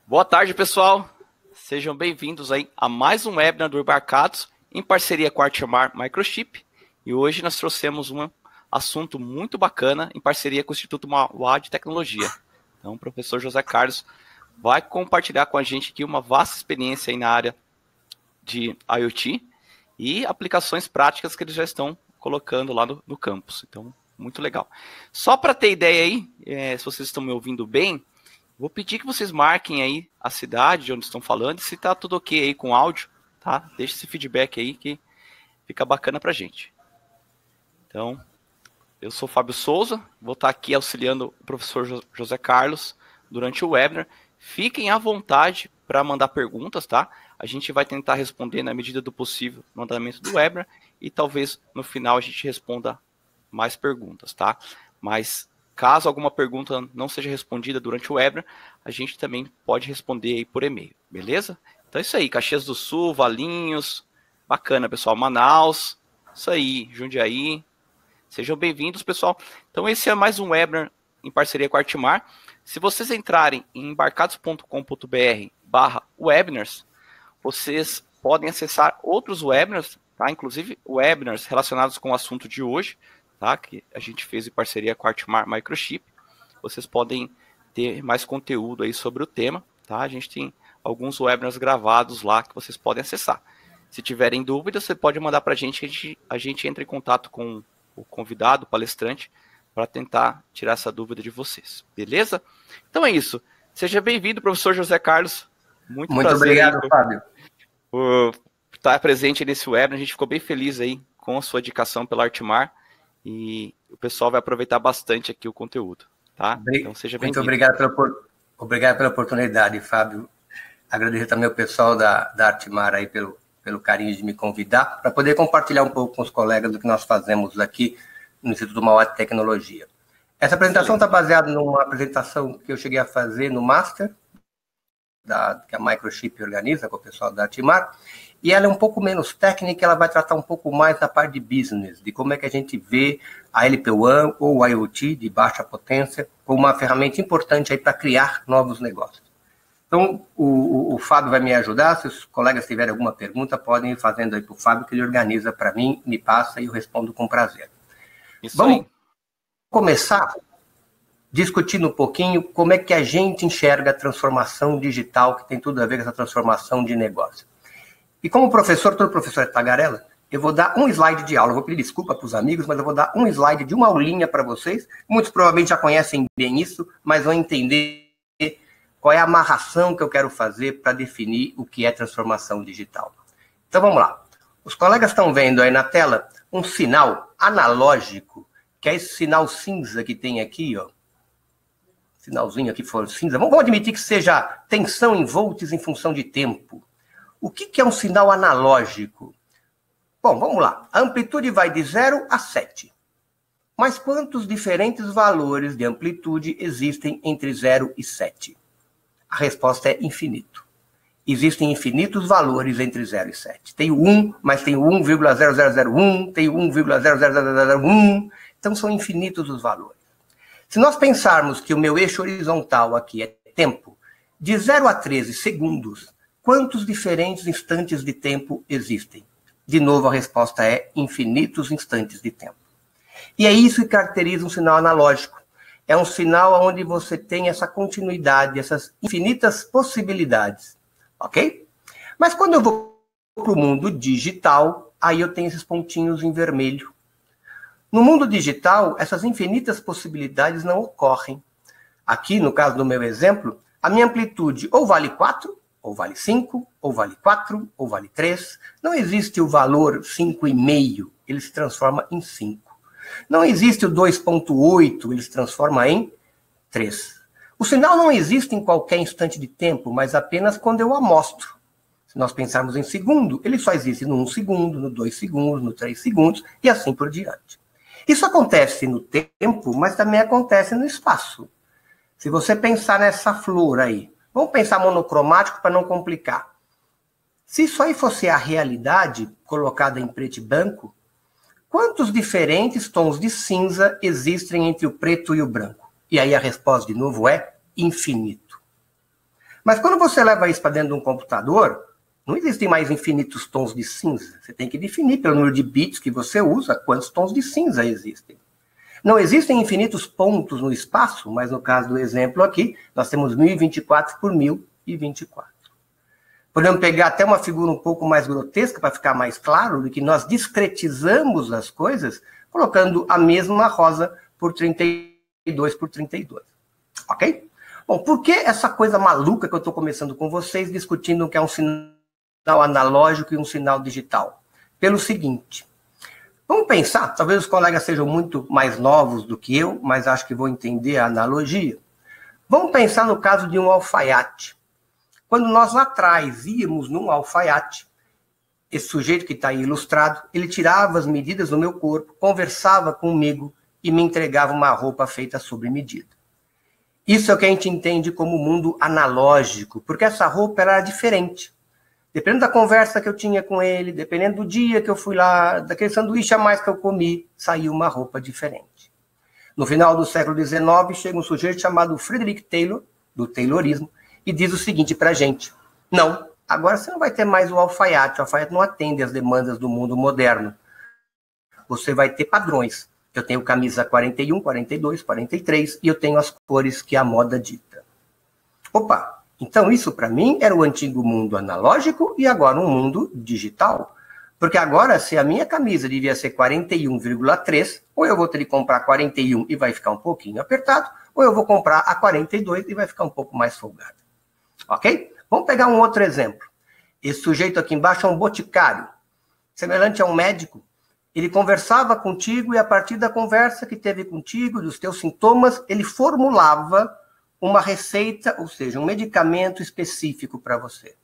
Boa tarde, pessoal. Sejam bem-vindos aí a mais um webinar do Embarcados, em parceria com a Artimar Microchip. E hoje nós trouxemos um assunto muito bacana, em parceria com o Instituto Mauá de Tecnologia. Então, o professor José Carlos vai compartilhar com a gente aqui uma vasta experiência aí na área de IoT e aplicações práticas que eles já estão colocando lá no campus. Então, muito legal. Só para ter ideia aí, se vocês estão me ouvindo bem, vou pedir que vocês marquem aí a cidade de onde estão falando e se tá tudo ok aí com o áudio, tá? Deixe esse feedback aí que fica bacana pra gente. Então, eu sou Fábio Souza, vou estar aqui auxiliando o professor José Carlos durante o webinar. Fiquem à vontade para mandar perguntas, tá? A gente vai tentar responder na medida do possível no andamento do webinar e talvez no final a gente responda mais perguntas, tá? Mas caso alguma pergunta não seja respondida durante o webinar, a gente também pode responder aí por e-mail, beleza? Então é isso aí, Caxias do Sul, Valinhos, bacana, pessoal, Manaus, isso aí, Jundiaí, sejam bem-vindos, pessoal. Então esse é mais um webinar em parceria com a Artimar. Se vocês entrarem em embarcados.com.br/webinars, vocês podem acessar outros webinars, tá? Inclusive webinars relacionados com o assunto de hoje, tá? Que a gente fez em parceria com a Artimar Microchip. Vocês podem ter mais conteúdo aí sobre o tema, tá? A gente tem alguns webinars gravados lá que vocês podem acessar. Se tiverem dúvidas, você pode mandar para a gente entra em contato com o convidado, o palestrante, para tentar tirar essa dúvida de vocês, beleza? Então é isso. Seja bem-vindo, professor José Carlos. Muito prazer, obrigado, Fábio. Por estar presente nesse webinar. A gente ficou bem feliz aí com a sua indicação pela Artimar e o pessoal vai aproveitar bastante aqui o conteúdo, tá? Então seja bem-vindo. Muito obrigado pela oportunidade, Fábio. Agradecer também ao pessoal da Artimar aí pelo carinho de me convidar para poder compartilhar um pouco com os colegas do que nós fazemos aqui no Instituto Mauá de Tecnologia. Essa apresentação está baseada numa apresentação que eu cheguei a fazer no Master, que a Microchip organiza com o pessoal da Artimar, e ela é um pouco menos técnica, ela vai tratar um pouco mais da parte de business, de como é que a gente vê a LPWAN ou o IoT de baixa potência como uma ferramenta importante aí para criar novos negócios. Então, o Fábio vai me ajudar. Se os colegas tiverem alguma pergunta, podem ir fazendo aí para o Fábio, que ele organiza para mim, me passa e eu respondo com prazer. Vamos começar discutindo um pouquinho como é que a gente enxerga a transformação digital, que tem tudo a ver com essa transformação de negócio. E como professor, todo professor é tagarela, eu vou dar um slide de aula. Eu vou pedir desculpa para os amigos, mas eu vou dar um slide de uma aulinha para vocês. Muitos provavelmente já conhecem bem isso, mas vão entender qual é a amarração que eu quero fazer para definir o que é transformação digital. Então vamos lá. Os colegas estão vendo aí na tela um sinal analógico, que é esse sinal cinza que tem aqui, ó. Sinalzinho aqui for cinza. Vamos admitir que seja tensão em volts em função de tempo. O que é um sinal analógico? Bom, vamos lá. A amplitude vai de 0 a 7. Mas quantos diferentes valores de amplitude existem entre 0 e 7? A resposta é infinito. Existem infinitos valores entre 0 e 7. Tem o 1, mas tem o 1,0001, tem o 1,0001. Então são infinitos os valores. Se nós pensarmos que o meu eixo horizontal aqui é tempo, de 0 a 13 segundos, quantos diferentes instantes de tempo existem? De novo, a resposta é infinitos instantes de tempo. E é isso que caracteriza um sinal analógico. É um sinal onde você tem essa continuidade, essas infinitas possibilidades. Ok? Mas quando eu vou para o mundo digital, aí eu tenho esses pontinhos em vermelho. No mundo digital, essas infinitas possibilidades não ocorrem. Aqui, no caso do meu exemplo, a minha amplitude ou vale 4, ou vale 5, ou vale 4, ou vale 3. Não existe o valor 5,5, ele se transforma em 5. Não existe o 2,8, ele se transforma em 3. O sinal não existe em qualquer instante de tempo, mas apenas quando eu amostro. Se nós pensarmos em segundo, ele só existe no 1 segundo, no 2 segundos, no 3 segundos, e assim por diante. Isso acontece no tempo, mas também acontece no espaço. Se você pensar nessa flor aí, vamos pensar monocromático para não complicar. Se isso aí fosse a realidade, colocada em preto e branco, quantos diferentes tons de cinza existem entre o preto e o branco? E aí a resposta, de novo, é infinito. Mas quando você leva isso para dentro de um computador, não existem mais infinitos tons de cinza. Você tem que definir pelo número de bits que você usa quantos tons de cinza existem. Não existem infinitos pontos no espaço, mas no caso do exemplo aqui, nós temos 1024 por 1024. Podemos pegar até uma figura um pouco mais grotesca para ficar mais claro de que nós discretizamos as coisas colocando a mesma rosa por 32 por 32. Ok? Bom, por que essa coisa maluca que eu estou começando com vocês, discutindo o que é um sinal analógico e um sinal digital? Pelo seguinte, vamos pensar, talvez os colegas sejam muito mais novos do que eu, mas acho que vão entender a analogia. Vamos pensar no caso de um alfaiate. Quando nós lá atrás íamos num alfaiate, esse sujeito que está aí ilustrado, ele tirava as medidas do meu corpo, conversava comigo e me entregava uma roupa feita sob medida. Isso é o que a gente entende como mundo analógico, porque essa roupa era diferente. Dependendo da conversa que eu tinha com ele, dependendo do dia que eu fui lá, daquele sanduíche a mais que eu comi, saiu uma roupa diferente. No final do século XIX, chega um sujeito chamado Frederick Taylor, do Taylorismo, e diz o seguinte para a gente: não, agora você não vai ter mais o alfaiate não atende às demandas do mundo moderno. Você vai ter padrões. Eu tenho camisa 41, 42, 43 e eu tenho as cores que a moda dita. Opa, então isso para mim era o antigo mundo analógico e agora um mundo digital. Porque agora, se a minha camisa devia ser 41,3, ou eu vou ter que comprar 41 e vai ficar um pouquinho apertado, ou eu vou comprar a 42 e vai ficar um pouco mais folgado. Ok? Vamos pegar um outro exemplo. Esse sujeito aqui embaixo é um boticário, semelhante a um médico. Ele conversava contigo e a partir da conversa que teve contigo, dos teus sintomas, ele formulava uma receita, ou seja, um medicamento específico para você.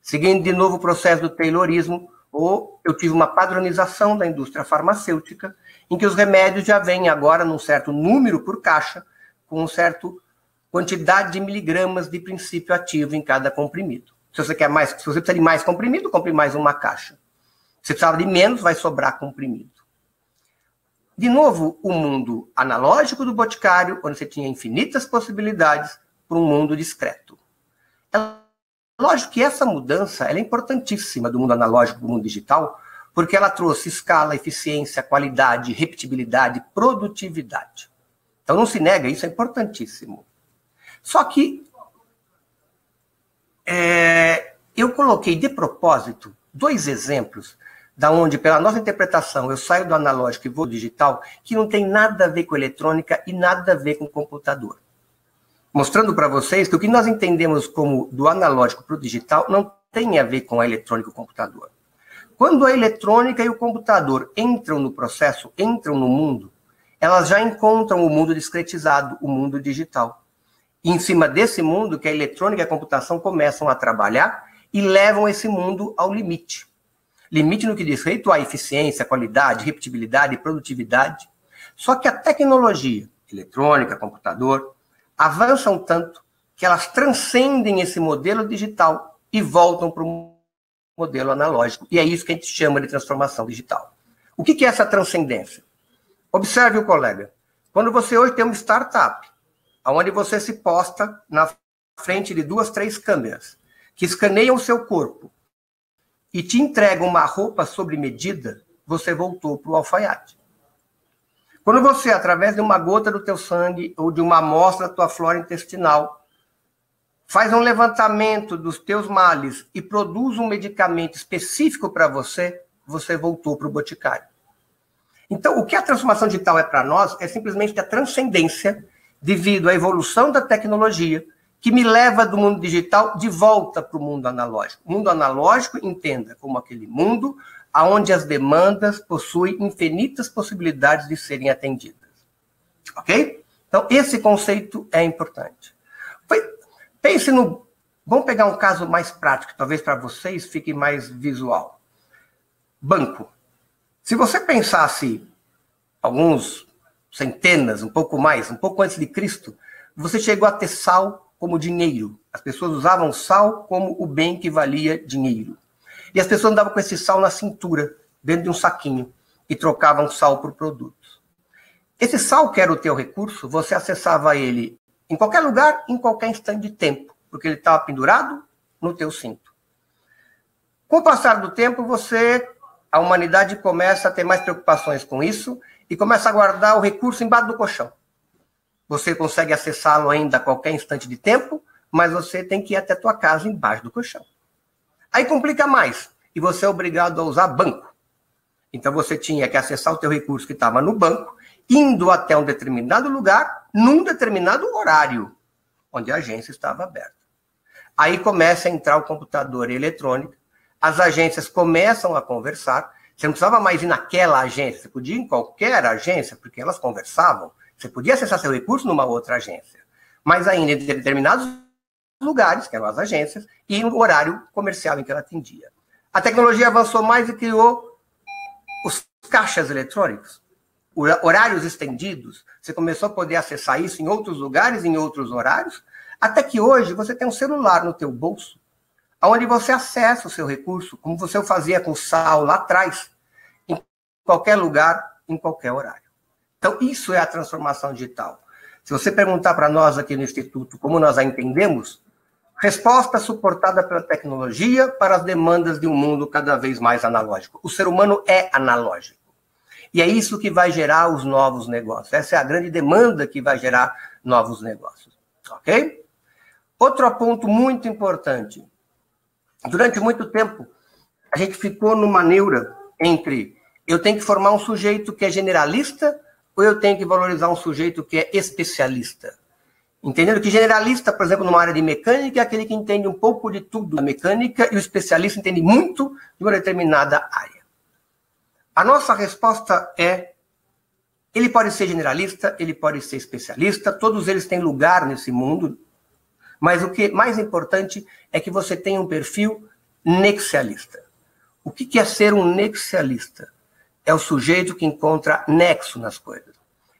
Seguindo de novo o processo do Taylorismo, ou eu tive uma padronização da indústria farmacêutica, em que os remédios já vêm agora num certo número por caixa, com uma certa quantidade de miligramas de princípio ativo em cada comprimido. Se você precisa de mais comprimido, compre mais uma caixa. Se precisava de menos, vai sobrar comprimido. De novo, o mundo analógico do boticário, onde você tinha infinitas possibilidades, para um mundo discreto. É lógico que essa mudança ela é importantíssima do mundo analógico para o mundo digital, porque ela trouxe escala, eficiência, qualidade, repetibilidade, produtividade. Então não se nega, isso é importantíssimo. Só que eu coloquei de propósito 2 exemplos da onde, pela nossa interpretação, eu saio do analógico e vou do digital, que não tem nada a ver com eletrônica e nada a ver com computador. Mostrando para vocês que o que nós entendemos como do analógico para o digital não tem a ver com a eletrônica e o computador. Quando a eletrônica e o computador entram no processo, entram no mundo, elas já encontram o mundo discretizado, o mundo digital. E em cima desse mundo que a eletrônica e a computação começam a trabalhar e levam esse mundo ao limite. Limite no que diz respeito à eficiência, qualidade, repetibilidade e produtividade. Só que a tecnologia, eletrônica, computador, avançam tanto que elas transcendem esse modelo digital e voltam para o modelo analógico. E é isso que a gente chama de transformação digital. O que é essa transcendência? Observe o colega. Quando você hoje tem uma startup, onde você se posta na frente de 2, 3 câmeras, que escaneiam o seu corpo, e te entrega uma roupa sob medida, você voltou para o alfaiate. Quando você, através de uma gota do teu sangue ou de uma amostra da tua flora intestinal, faz um levantamento dos teus males e produz um medicamento específico para você, você voltou para o boticário. Então, o que a transformação digital é para nós é simplesmente a transcendência devido à evolução da tecnologia, que me leva do mundo digital de volta para o mundo analógico. O mundo analógico, entenda, como aquele mundo onde as demandas possuem infinitas possibilidades de serem atendidas. Ok? Então, esse conceito é importante. Pense no... Vamos pegar um caso mais prático, talvez para vocês fique mais visual. Banco. Se você pensasse alguns centenas, um pouco mais, um pouco antes de Cristo, você chegou a ter sal como dinheiro. As pessoas usavam sal como o bem que valia dinheiro. E as pessoas andavam com esse sal na cintura, dentro de um saquinho, e trocavam sal por produtos. Esse sal, que era o teu recurso, você acessava ele em qualquer lugar, em qualquer instante de tempo, porque ele estava pendurado no teu cinto. Com o passar do tempo, a humanidade começa a ter mais preocupações com isso e começa a guardar o recurso embaixo do colchão. Você consegue acessá-lo ainda a qualquer instante de tempo, mas você tem que ir até a tua casa embaixo do colchão. Aí complica mais, e você é obrigado a usar banco. Então você tinha que acessar o teu recurso que estava no banco, indo até um determinado lugar, num determinado horário, onde a agência estava aberta. Aí começa a entrar o computador e a eletrônica, as agências começam a conversar, você não precisava mais ir naquela agência, você podia ir em qualquer agência, porque elas conversavam, você podia acessar seu recurso numa outra agência, mas ainda em determinados lugares, que eram as agências, e no horário comercial em que ela atendia. A tecnologia avançou mais e criou os caixas eletrônicos, horários estendidos, você começou a poder acessar isso em outros lugares, em outros horários, até que hoje você tem um celular no teu bolso, onde você acessa o seu recurso, como você o fazia com o SAL lá atrás, em qualquer lugar, em qualquer horário. Então, isso é a transformação digital. Se você perguntar para nós aqui no Instituto como nós a entendemos, resposta suportada pela tecnologia para as demandas de um mundo cada vez mais analógico. O ser humano é analógico. E é isso que vai gerar os novos negócios. Essa é a grande demanda que vai gerar novos negócios. Ok? Outro ponto muito importante. Durante muito tempo, a gente ficou numa neura entre eu tenho que formar um sujeito que é generalista ou eu tenho que valorizar um sujeito que é especialista. Entendendo que generalista, por exemplo, numa área de mecânica, é aquele que entende um pouco de tudo da mecânica e o especialista entende muito de uma determinada área. A nossa resposta é, ele pode ser generalista, ele pode ser especialista, todos eles têm lugar nesse mundo, mas o que é mais importante é que você tenha um perfil nexialista. O que é ser um nexialista? É o sujeito que encontra nexo nas coisas.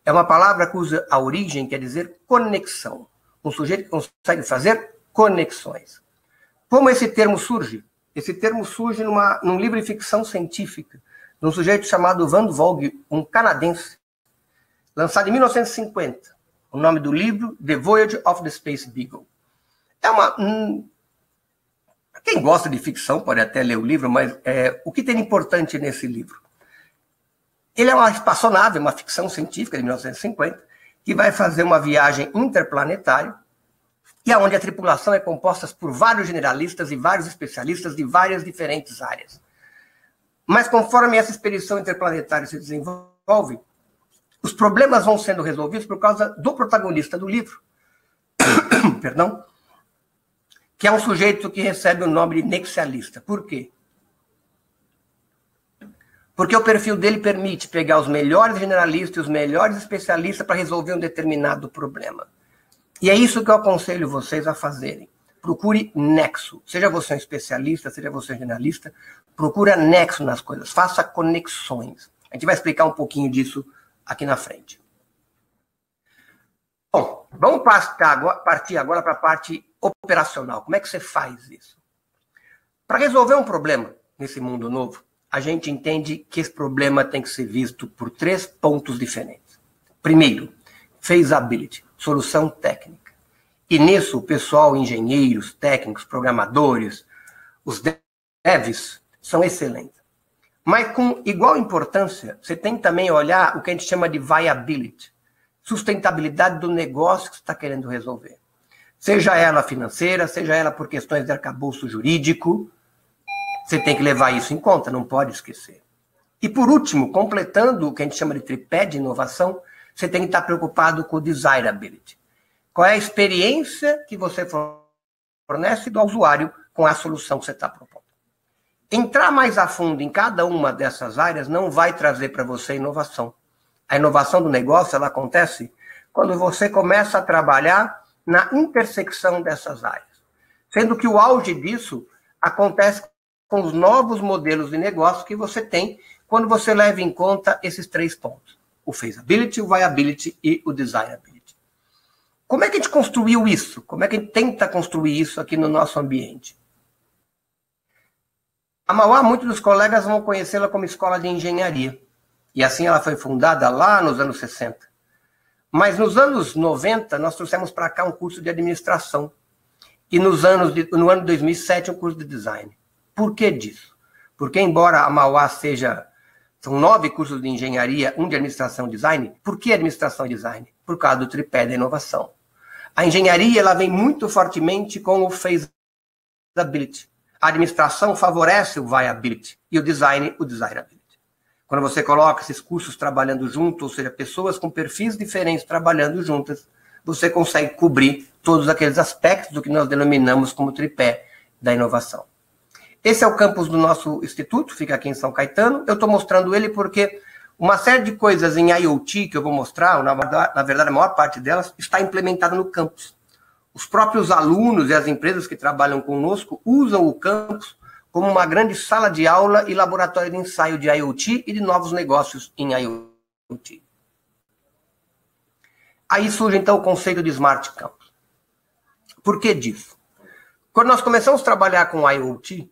É uma palavra que usa a origem, quer dizer conexão. Um sujeito que consegue fazer conexões. Como esse termo surge? Esse termo surge num livro de ficção científica, de um sujeito chamado Van Vogt, um canadense, lançado em 1950. O nome do livro, The Voyage of the Space Beagle. Quem gosta de ficção pode até ler o livro, mas o que tem de importante nesse livro? Ele é uma espaçonave, uma ficção científica de 1950, que vai fazer uma viagem interplanetária, e onde a tripulação é composta por vários generalistas e vários especialistas de várias diferentes áreas. Mas conforme essa expedição interplanetária se desenvolve, os problemas vão sendo resolvidos por causa do protagonista do livro, perdão, que é um sujeito que recebe o nome de nexialista. Por quê? Porque o perfil dele permite pegar os melhores generalistas e os melhores especialistas para resolver um determinado problema. E é isso que eu aconselho vocês a fazerem. Procure nexo. Seja você um especialista, seja você um generalista, procura nexo nas coisas. Faça conexões. A gente vai explicar um pouquinho disso aqui na frente. Bom, vamos partir agora para a parte operacional. Como é que você faz isso? Para resolver um problema nesse mundo novo, a gente entende que esse problema tem que ser visto por 3 pontos diferentes. Primeiro, feasibility, solução técnica. E nisso, o pessoal, engenheiros, técnicos, programadores, os devs, são excelentes. Mas com igual importância, você tem que também olhar o que a gente chama de viability, sustentabilidade do negócio que você está querendo resolver. Seja ela financeira, seja ela por questões de arcabouço jurídico, você tem que levar isso em conta, não pode esquecer. E por último, completando o que a gente chama de tripé de inovação, você tem que estar preocupado com o desirability. Qual é a experiência que você fornece do usuário com a solução que você está propondo? Entrar mais a fundo em cada uma dessas áreas não vai trazer para você inovação. A inovação do negócio, ela acontece quando você começa a trabalhar na intersecção dessas áreas. Sendo que o auge disso acontece com os novos modelos de negócio que você tem quando você leva em conta esses 3 pontos. O feasibility, o viability e o desirability. Como é que a gente construiu isso? Como é que a gente tenta construir isso aqui no nosso ambiente? A Mauá, muitos dos colegas vão conhecê-la como escola de engenharia. E assim ela foi fundada lá nos anos 60. Mas nos anos 90, nós trouxemos para cá um curso de administração. e no ano de 2007 um curso de design. Por que disso? Porque embora a Mauá são 9 cursos de engenharia, um de administração e design, por que administração e design? Por causa do tripé da inovação. A engenharia ela vem muito fortemente com o feasibility. A administração favorece o viability e o desirability. Quando você coloca esses cursos trabalhando juntos, ou seja, pessoas com perfis diferentes trabalhando juntas, você consegue cobrir todos aqueles aspectos do que nós denominamos como tripé da inovação. Esse é o campus do nosso instituto, fica aqui em São Caetano. Eu estou mostrando ele porque uma série de coisas em IoT que eu vou mostrar, na verdade a maior parte delas, está implementada no campus. Os próprios alunos e as empresas que trabalham conosco usam o campus como uma grande sala de aula e laboratório de ensaio de IoT e de novos negócios em IoT. Aí surge, então, o conceito de Smart Campus. Por que disso? Quando nós começamos a trabalhar com IoT,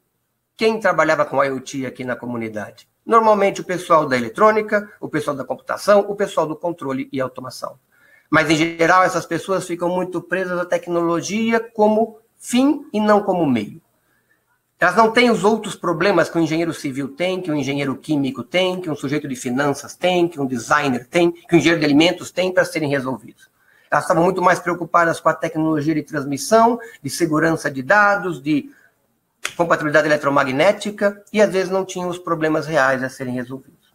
quem trabalhava com IoT aqui na comunidade? Normalmente o pessoal da eletrônica, o pessoal da computação, o pessoal do controle e automação. Mas, em geral, essas pessoas ficam muito presas à tecnologia como fim e não como meio. Elas não têm os outros problemas que o engenheiro civil tem, que o engenheiro químico tem, que um sujeito de finanças tem, que um designer tem, que um engenheiro de alimentos tem para serem resolvidos. Elas estavam muito mais preocupadas com a tecnologia de transmissão, de segurança de dados, de compatibilidade eletromagnética, e às vezes não tinham os problemas reais a serem resolvidos.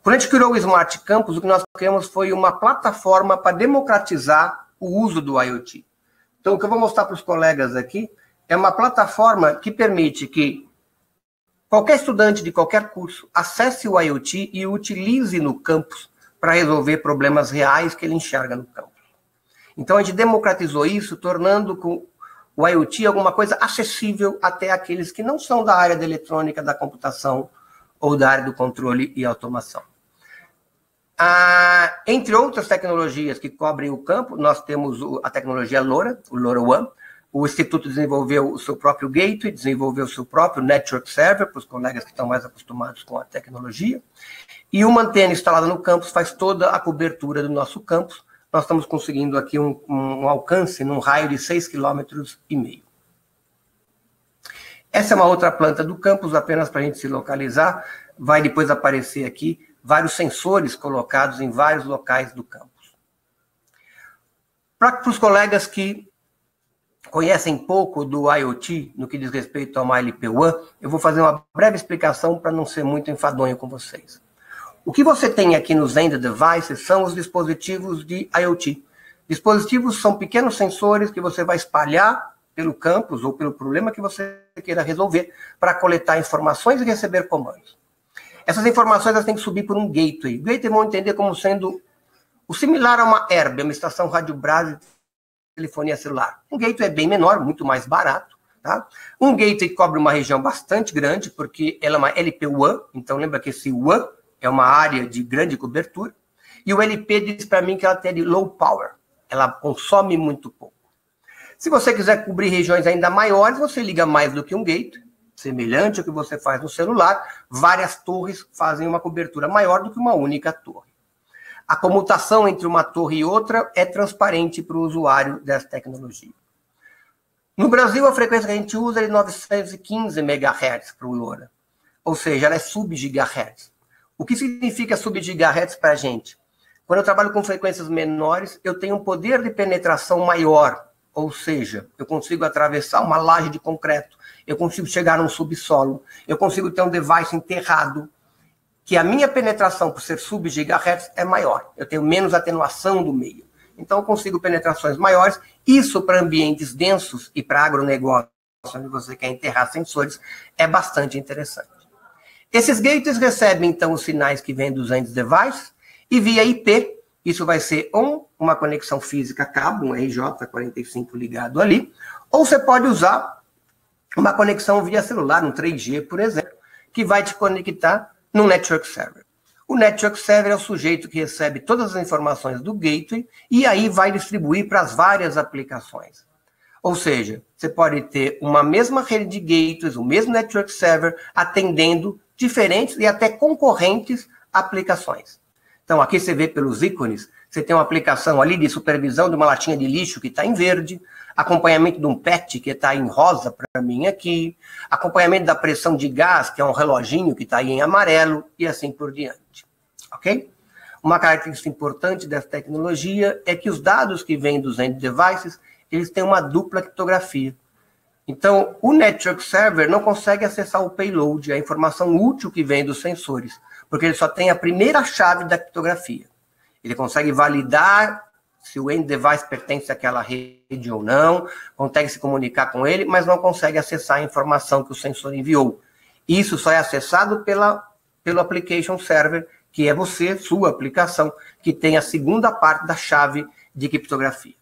Quando a gente criou o Smart Campus, o que nós criamos foi uma plataforma para democratizar o uso do IoT. Então, o que eu vou mostrar para os colegas aqui é uma plataforma que permite que qualquer estudante de qualquer curso acesse o IoT e o utilize no campus para resolver problemas reais que ele enxerga no campus. Então, a gente democratizou isso, tornando o IoT alguma coisa acessível até aqueles que não são da área da eletrônica, da computação ou da área do controle e automação. Entre outras tecnologias que cobrem o campo, nós temos a tecnologia LoRa, o LoRaWAN. O Instituto desenvolveu o seu próprio gateway, desenvolveu o seu próprio network server, para os colegas que estão mais acostumados com a tecnologia. E uma antena instalada no campus faz toda a cobertura do nosso campus. Nós estamos conseguindo aqui um alcance num raio de 6,5 km. Essa é uma outra planta do campus, apenas para a gente se localizar. Vai depois aparecer aqui vários sensores colocados em vários locais do campus. Para os colegas que conhecem pouco do IoT, no que diz respeito ao MyLP1, eu vou fazer uma breve explicação para não ser muito enfadonho com vocês. O que você tem aqui nos end devices são os dispositivos de IoT. Dispositivos são pequenos sensores que você vai espalhar pelo campus ou pelo problema que você queira resolver para coletar informações e receber comandos. Essas informações elas têm que subir por um gateway. O gateway vão entender como sendo o similar a uma ERB, uma estação rádio Brás telefonia celular. Um gateway é bem menor, muito mais barato. Tá? Um gateway cobre uma região bastante grande, porque ela é uma LPWAN, então lembra que esse WAN é uma área de grande cobertura, e o LP diz para mim que ela tem de low power, ela consome muito pouco. Se você quiser cobrir regiões ainda maiores, você liga mais do que um gateway, semelhante ao que você faz no celular, várias torres fazem uma cobertura maior do que uma única torre. A comutação entre uma torre e outra é transparente para o usuário dessa tecnologia. No Brasil, a frequência que a gente usa é de 915 MHz para o LoRa. Ou seja, ela é sub-gigahertz. O que significa sub-gigahertz para a gente? Quando eu trabalho com frequências menores, eu tenho um poder de penetração maior. Ou seja, eu consigo atravessar uma laje de concreto, eu consigo chegar num subsolo, eu consigo ter um device enterrado, que a minha penetração, por ser sub-gigahertz, é maior. Eu tenho menos atenuação do meio. Então, eu consigo penetrações maiores. Isso, para ambientes densos e para agronegócio, onde você quer enterrar sensores, é bastante interessante. Esses gateways recebem, então, os sinais que vêm dos end devices, e via IP, isso vai ser uma conexão física cabo, um RJ45 ligado ali, ou você pode usar uma conexão via celular, um 3G, por exemplo, que vai te conectar no network server. O network server é o sujeito que recebe todas as informações do gateway e aí vai distribuir para as várias aplicações. Ou seja, você pode ter uma mesma rede de gateways, o mesmo network server, atendendo diferentes e até concorrentes aplicações. Então, aqui você vê pelos ícones, Você tem uma aplicação ali de supervisão de uma latinha de lixo que está em verde, acompanhamento de um PET que está em rosa para mim aqui, acompanhamento da pressão de gás, que é um reloginho que está aí em amarelo, e assim por diante. Ok? Uma característica importante dessa tecnologia é que os dados que vêm dos end devices, eles têm uma dupla criptografia. Então, o Network Server não consegue acessar o payload, a informação útil que vem dos sensores, porque ele só tem a primeira chave da criptografia. Ele consegue validar se o end device pertence àquela rede ou não, consegue se comunicar com ele, mas não consegue acessar a informação que o sensor enviou. Isso só é acessado pelo Application Server, que é você, sua aplicação, que tem a segunda parte da chave de criptografia.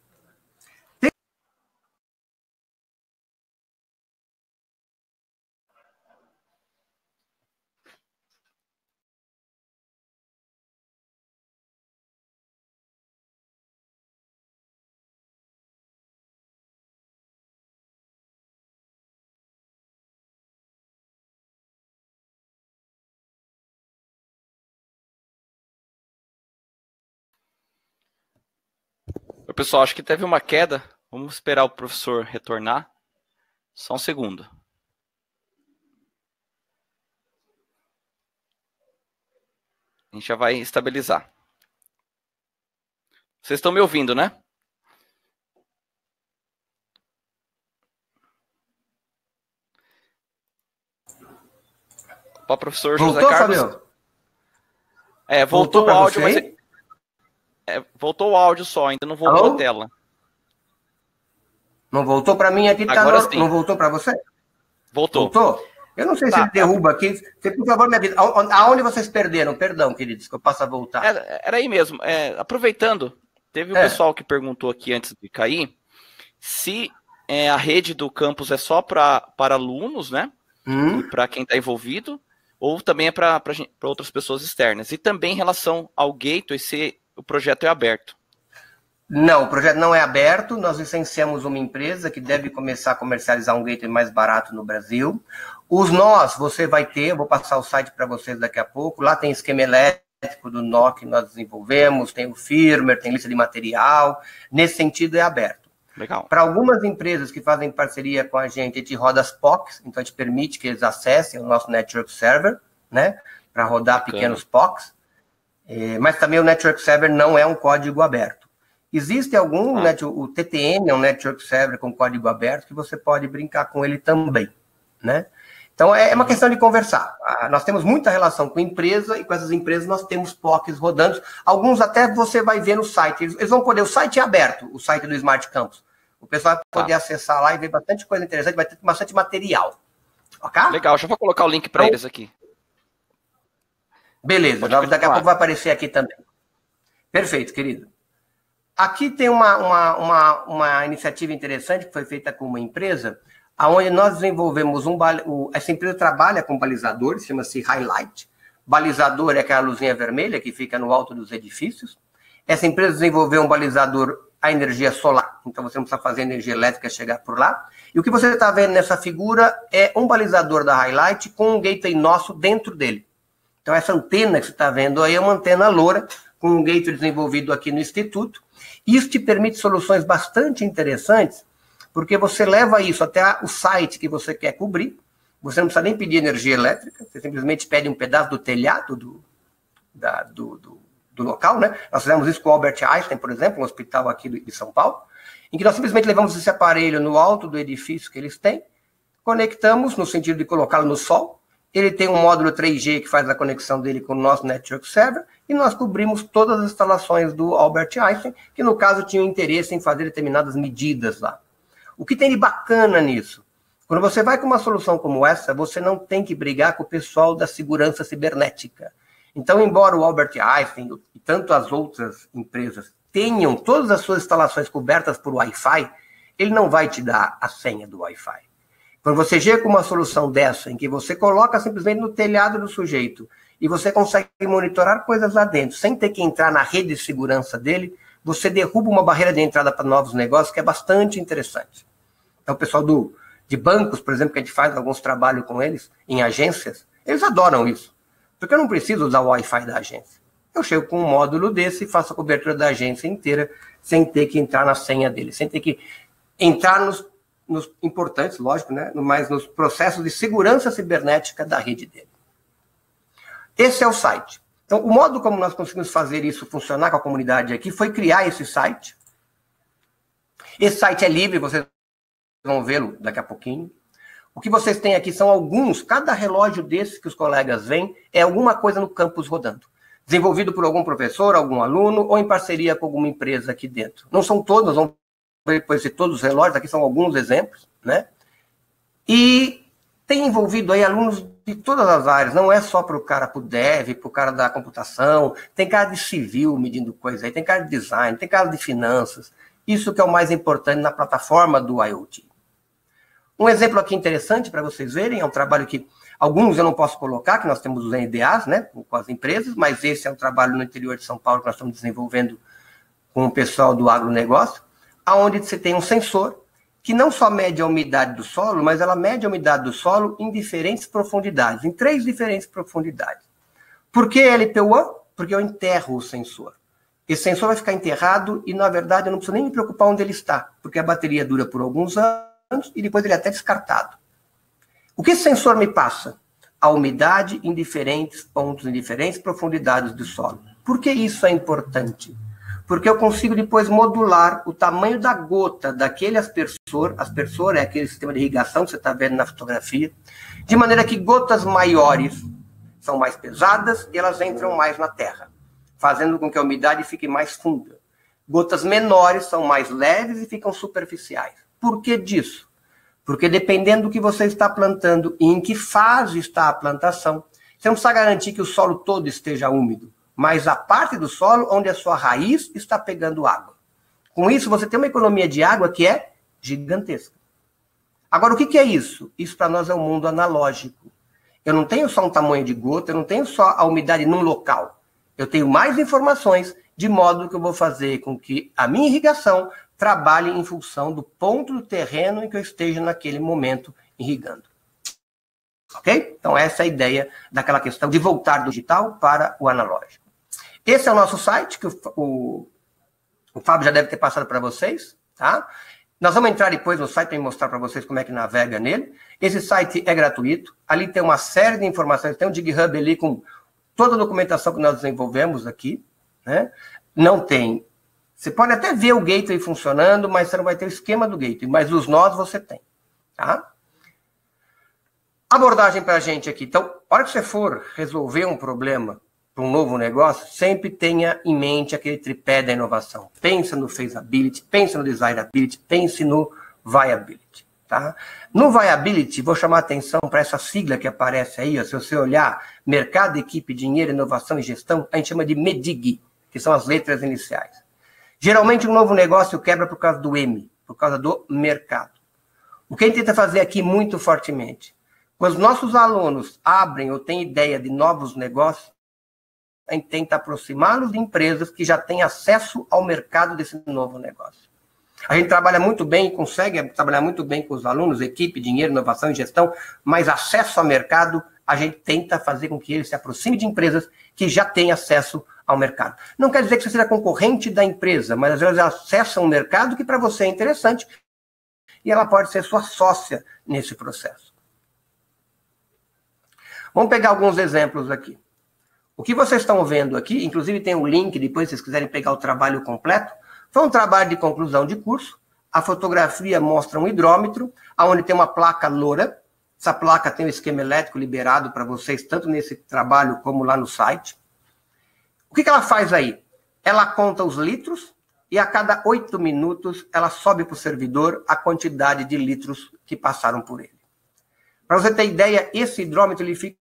Pessoal, acho que teve uma queda. Vamos esperar o professor retornar. Só um segundo. A gente já vai estabilizar. Vocês estão me ouvindo, né? Para o professor José Carlos. Fabio? Voltou o áudio, mas voltou o áudio só, ainda não voltou a tela. Não voltou para mim aqui? Agora sim. Não voltou para você? Voltou. Voltou? Eu não sei se ele derruba aqui. Você, por favor, me avisa. Aonde vocês perderam? Perdão, queridos, que eu passo a voltar. Era aí mesmo. Aproveitando, teve o pessoal que perguntou aqui antes de cair se a rede do campus é só para alunos, né? Para quem está envolvido, ou também é para outras pessoas externas. E também em relação ao gateway, se o projeto é aberto. Não, o projeto não é aberto. Nós licenciamos uma empresa que deve começar a comercializar um gateway mais barato no Brasil. Os nós, você vai ter, eu vou passar o site para vocês daqui a pouco. Lá tem esquema elétrico do nó que nós desenvolvemos, tem o firmware, tem lista de material. Nesse sentido, é aberto. Legal. Para algumas empresas que fazem parceria com a gente roda as POCs, então a gente permite que eles acessem o nosso Network Server, né, para rodar pequenos POCs. Mas também o Network Server não é um código aberto. Existe algum, o TTN é um Network Server com código aberto que você pode brincar com ele também, né? Então, é uma questão de conversar. Nós temos muita relação com empresa e com essas empresas nós temos POCs rodando. Alguns até você vai ver no site. Eles vão poder, o site é aberto, o site do Smart Campus. O pessoal vai poder acessar lá e ver bastante coisa interessante, vai ter bastante material. Ok? Legal, já vou colocar o link para eles aqui. Beleza, daqui a pouco vai aparecer aqui também. Perfeito, querido. Aqui tem uma iniciativa interessante que foi feita com uma empresa, onde nós desenvolvemos essa empresa trabalha com balizadores, chama-se Highlight. Balizador é aquela luzinha vermelha que fica no alto dos edifícios. Essa empresa desenvolveu um balizador a energia solar, então você não precisa fazer energia elétrica chegar por lá. E o que você está vendo nessa figura é um balizador da Highlight com um gateway nosso dentro dele. Então essa antena que você está vendo aí é uma antena loura com um gateway desenvolvido aqui no Instituto. Isso te permite soluções bastante interessantes, porque você leva isso até o site que você quer cobrir, você não precisa nem pedir energia elétrica, você simplesmente pede um pedaço do telhado do local, né? Nós fizemos isso com o Albert Einstein, por exemplo, um hospital aqui de São Paulo, em que nós simplesmente levamos esse aparelho no alto do edifício que eles têm, conectamos no sentido de colocá-lo no sol, ele tem um módulo 3G que faz a conexão dele com o nosso Network Server, e nós cobrimos todas as instalações do Albert Einstein, que no caso tinham interesse em fazer determinadas medidas lá. O que tem de bacana nisso? Quando você vai com uma solução como essa, você não tem que brigar com o pessoal da segurança cibernética. Então, embora o Albert Einstein e tanto as outras empresas tenham todas as suas instalações cobertas por Wi-Fi, ele não vai te dar a senha do Wi-Fi. Quando você chega com uma solução dessa, em que você coloca simplesmente no telhado do sujeito e você consegue monitorar coisas lá dentro, sem ter que entrar na rede de segurança dele, você derruba uma barreira de entrada para novos negócios que é bastante interessante. Então, o pessoal de bancos, por exemplo, que a gente faz alguns trabalhos com eles, em agências, eles adoram isso. Porque eu não preciso usar o Wi-Fi da agência. eu chego com um módulo desse e faço a cobertura da agência inteira sem ter que entrar na senha dele, sem ter que entrar nos importantes, lógico, né? Mas nos processos de segurança cibernética da rede dele. Esse é o site. Então, o modo como nós conseguimos fazer isso funcionar com a comunidade aqui foi criar esse site. Esse site é livre, vocês vão vê-lo daqui a pouquinho. O que vocês têm aqui são alguns, cada relógio desse que os colegas veem é alguma coisa no campus rodando. Desenvolvido por algum professor, algum aluno, ou em parceria com alguma empresa aqui dentro. Não são todos, nós vamos ver depois de todos os relógios, aqui são alguns exemplos, né? E tem envolvido aí alunos de todas as áreas, não é só para o cara, para o dev, para o cara da computação, tem cara de civil medindo coisa aí, tem cara de design, tem cara de finanças. Isso que é o mais importante na plataforma do IoT. Um exemplo aqui interessante para vocês verem, é um trabalho que alguns eu não posso colocar, que nós temos os NDAs, né, com as empresas, mas esse é um trabalho no interior de São Paulo que nós estamos desenvolvendo com o pessoal do agronegócio, onde você tem um sensor que não só mede a umidade do solo, mas ela mede a umidade do solo em diferentes profundidades, em 3 diferentes profundidades. Por que LPWAN? Porque eu enterro o sensor. Esse sensor vai ficar enterrado e, na verdade, eu não preciso nem me preocupar onde ele está, porque a bateria dura por alguns anos e depois ele é até descartado. O que esse sensor me passa? A umidade em diferentes pontos, em diferentes profundidades do solo. Por que isso é importante? Porque eu consigo depois modular o tamanho da gota daquele aspersor, aspersor é aquele sistema de irrigação que você está vendo na fotografia, de maneira que gotas maiores são mais pesadas e elas entram mais na terra, fazendo com que a umidade fique mais funda. Gotas menores são mais leves e ficam superficiais. Por que disso? Porque dependendo do que você está plantando e em que fase está a plantação, você não precisa garantir que o solo todo esteja úmido, mas a parte do solo onde a sua raiz está pegando água. Com isso, você tem uma economia de água que é gigantesca. Agora, o que é isso? Isso para nós é um mundo analógico. Eu não tenho só um tamanho de gota, eu não tenho só a umidade num local. Eu tenho mais informações, de modo que eu vou fazer com que a minha irrigação trabalhe em função do ponto do terreno em que eu esteja naquele momento irrigando. Ok? Então, essa é a ideia daquela questão de voltar do digital para o analógico. Esse é o nosso site, que o Fábio já deve ter passado para vocês, tá? Nós vamos entrar depois no site para mostrar para vocês como é que navega nele. Esse site é gratuito, ali tem uma série de informações, tem um GitHub ali com toda a documentação que nós desenvolvemos aqui, né? Não tem... Você pode até ver o gateway funcionando, mas você não vai ter o esquema do gateway, mas os nós você tem, tá? Abordagem para a gente aqui. Então, a hora que você for resolver um problema para um novo negócio, sempre tenha em mente aquele tripé da inovação. Pensa no feasibility, pensa no desirability, pense no viability. Tá? No viability, vou chamar a atenção para essa sigla que aparece aí. Ó, se você olhar mercado, equipe, dinheiro, inovação e gestão, a gente chama de MEDIG, que são as letras iniciais. Geralmente, um novo negócio quebra por causa do M, por causa do mercado. O que a gente tenta fazer aqui muito fortemente? Quando os nossos alunos abrem ou têm ideia de novos negócios, a gente tenta aproximá-los de empresas que já têm acesso ao mercado desse novo negócio. A gente trabalha muito bem, consegue trabalhar muito bem com os alunos, equipe, dinheiro, inovação e gestão, mas acesso ao mercado, a gente tenta fazer com que eles se aproximem de empresas que já têm acesso ao mercado. Não quer dizer que você seja concorrente da empresa, mas às vezes ela acessa um mercado que para você é interessante e ela pode ser sua sócia nesse processo. Vamos pegar alguns exemplos aqui. O que vocês estão vendo aqui, inclusive tem um link, depois se vocês quiserem pegar o trabalho completo, foi um trabalho de conclusão de curso. A fotografia mostra um hidrômetro, onde tem uma placa loura. Essa placa tem um esquema elétrico liberado para vocês, tanto nesse trabalho como lá no site. O que ela faz aí? Ela conta os litros e a cada 8 minutos ela sobe para o servidor a quantidade de litros que passaram por ele. Para você ter ideia, esse hidrômetro ele fica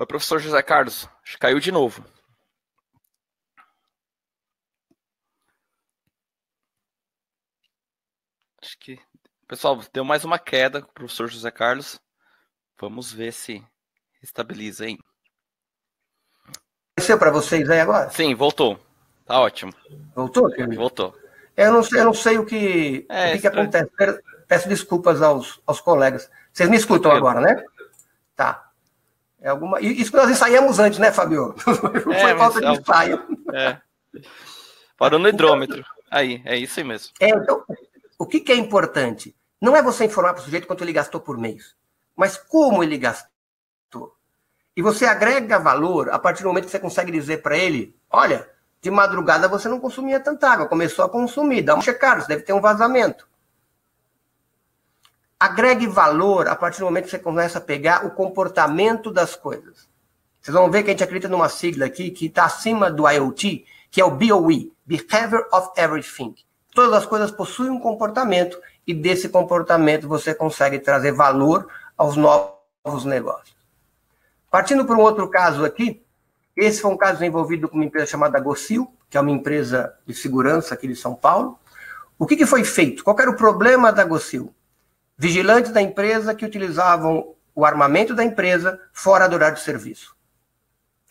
Oi, professor José Carlos. Acho que caiu de novo. Acho que... Pessoal, deu mais uma queda com o professor José Carlos. Vamos ver se estabiliza aí. Apareceu para vocês aí agora? Sim, voltou. Tá ótimo. Voltou, querido? Voltou. Eu não sei o que acontece. Peço desculpas aos colegas. Vocês me escutam agora, né? Tá. Isso que nós ensaiamos antes, né, Fabio? Foi falta de ensaio. Parou no hidrômetro. Aí, é isso aí mesmo. Então, o que é importante? Não é você informar para o sujeito quanto ele gastou por mês, mas como ele gastou. E você agrega valor a partir do momento que você consegue dizer para ele, olha, de madrugada você não consumia tanta água, começou a consumir, dá uma checada, você deve ter um vazamento. Agregue valor a partir do momento que você começa a pegar o comportamento das coisas. Vocês vão ver que a gente acredita numa sigla aqui que está acima do IoT, que é o BOE, Behavior of Everything. Todas as coisas possuem um comportamento e desse comportamento você consegue trazer valor aos novos negócios. Partindo para um outro caso aqui, esse foi um caso envolvido com uma empresa chamada Gocil, que é uma empresa de segurança aqui de São Paulo. O que foi feito? Qual era o problema da Gocil? Vigilantes da empresa que utilizavam o armamento da empresa fora do horário de serviço.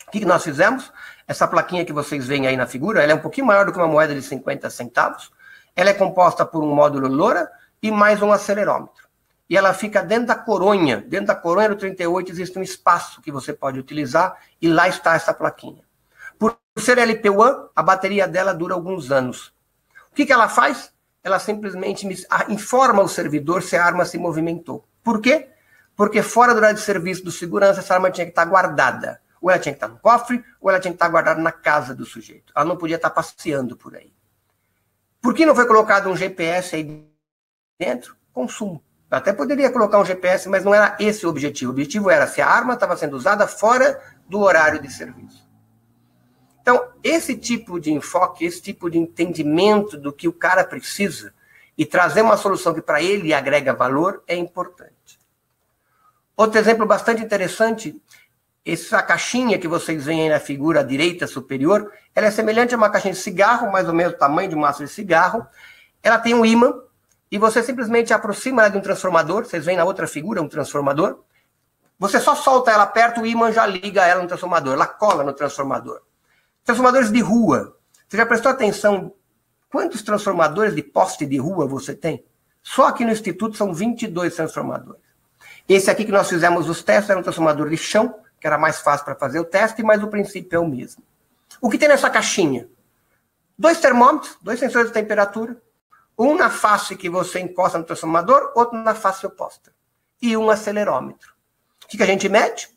O que nós fizemos? Essa plaquinha que vocês veem aí na figura, ela é um pouquinho maior do que uma moeda de 50 centavos. Ela é composta por um módulo LoRa e mais um acelerômetro. E ela fica dentro da coronha. Dentro da coronha do 38 existe um espaço que você pode utilizar e lá está essa plaquinha. Por ser LP1, a bateria dela dura alguns anos. O que ela faz? Ela simplesmente informa o servidor se a arma se movimentou. Por quê? Porque fora do horário de serviço do segurança, essa arma tinha que estar guardada. Ou ela tinha que estar no cofre, ou ela tinha que estar guardada na casa do sujeito. Ela não podia estar passeando por aí. Por que não foi colocado um GPS aí dentro? Consumo. Eu até poderia colocar um GPS, mas não era esse o objetivo. O objetivo era se a arma estava sendo usada fora do horário de serviço. Então, esse tipo de enfoque, esse tipo de entendimento do que o cara precisa e trazer uma solução que para ele agrega valor é importante. Outro exemplo bastante interessante, essa caixinha que vocês veem aí na figura à direita superior, ela é semelhante a uma caixinha de cigarro, mais ou menos o tamanho de um maço de cigarro. Ela tem um ímã e você simplesmente aproxima ela de um transformador. Vocês veem na outra figura um transformador. Você só solta ela perto, o ímã já liga ela no transformador, ela cola no transformador. Transformadores de rua. Você já prestou atenção quantos transformadores de poste de rua você tem? Só aqui no Instituto são 22 transformadores. Esse aqui que nós fizemos os testes era um transformador de chão, que era mais fácil para fazer o teste, mas o princípio é o mesmo. O que tem nessa caixinha? 2 termômetros, 2 sensores de temperatura, um na face que você encosta no transformador, outro na face oposta. E um acelerômetro. O que a gente mede?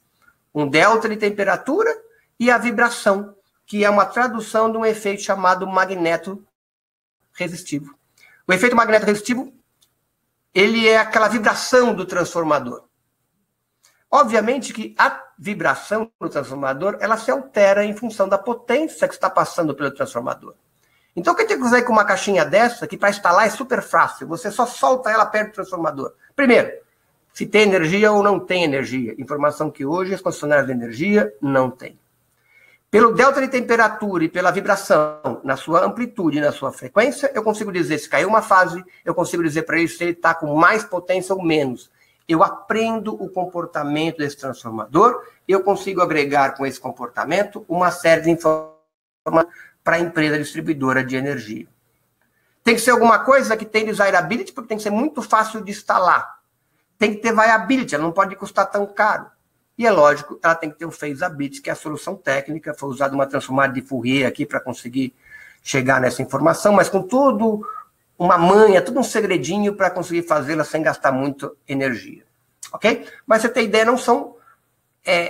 Um delta de temperatura e a vibração, que é uma tradução de um efeito chamado magneto resistivo. O efeito magneto resistivo, ele é aquela vibração do transformador. Obviamente que a vibração do transformador, ela se altera em função da potência que está passando pelo transformador. Então, o que a gente tem que fazer com uma caixinha dessa, que para instalar é super fácil, você só solta ela perto do transformador. Primeiro, se tem energia ou não tem energia. Informação que hoje as concessionárias de energia não têm. Pelo delta de temperatura e pela vibração, na sua amplitude e na sua frequência, eu consigo dizer se caiu uma fase, eu consigo dizer para ele se ele está com mais potência ou menos. Eu aprendo o comportamento desse transformador e eu consigo agregar com esse comportamento uma série de informações para a empresa distribuidora de energia. Tem que ser alguma coisa que tem desirability, porque tem que ser muito fácil de instalar. Tem que ter viability, ela não pode custar tão caro. E é lógico, ela tem que ter o feasibility, que é a solução técnica. Foi usada uma transformada de Fourier aqui para conseguir chegar nessa informação, mas com tudo uma manha, tudo um segredinho para conseguir fazê-la sem gastar muito energia. Ok? Mas você tem ideia, não são...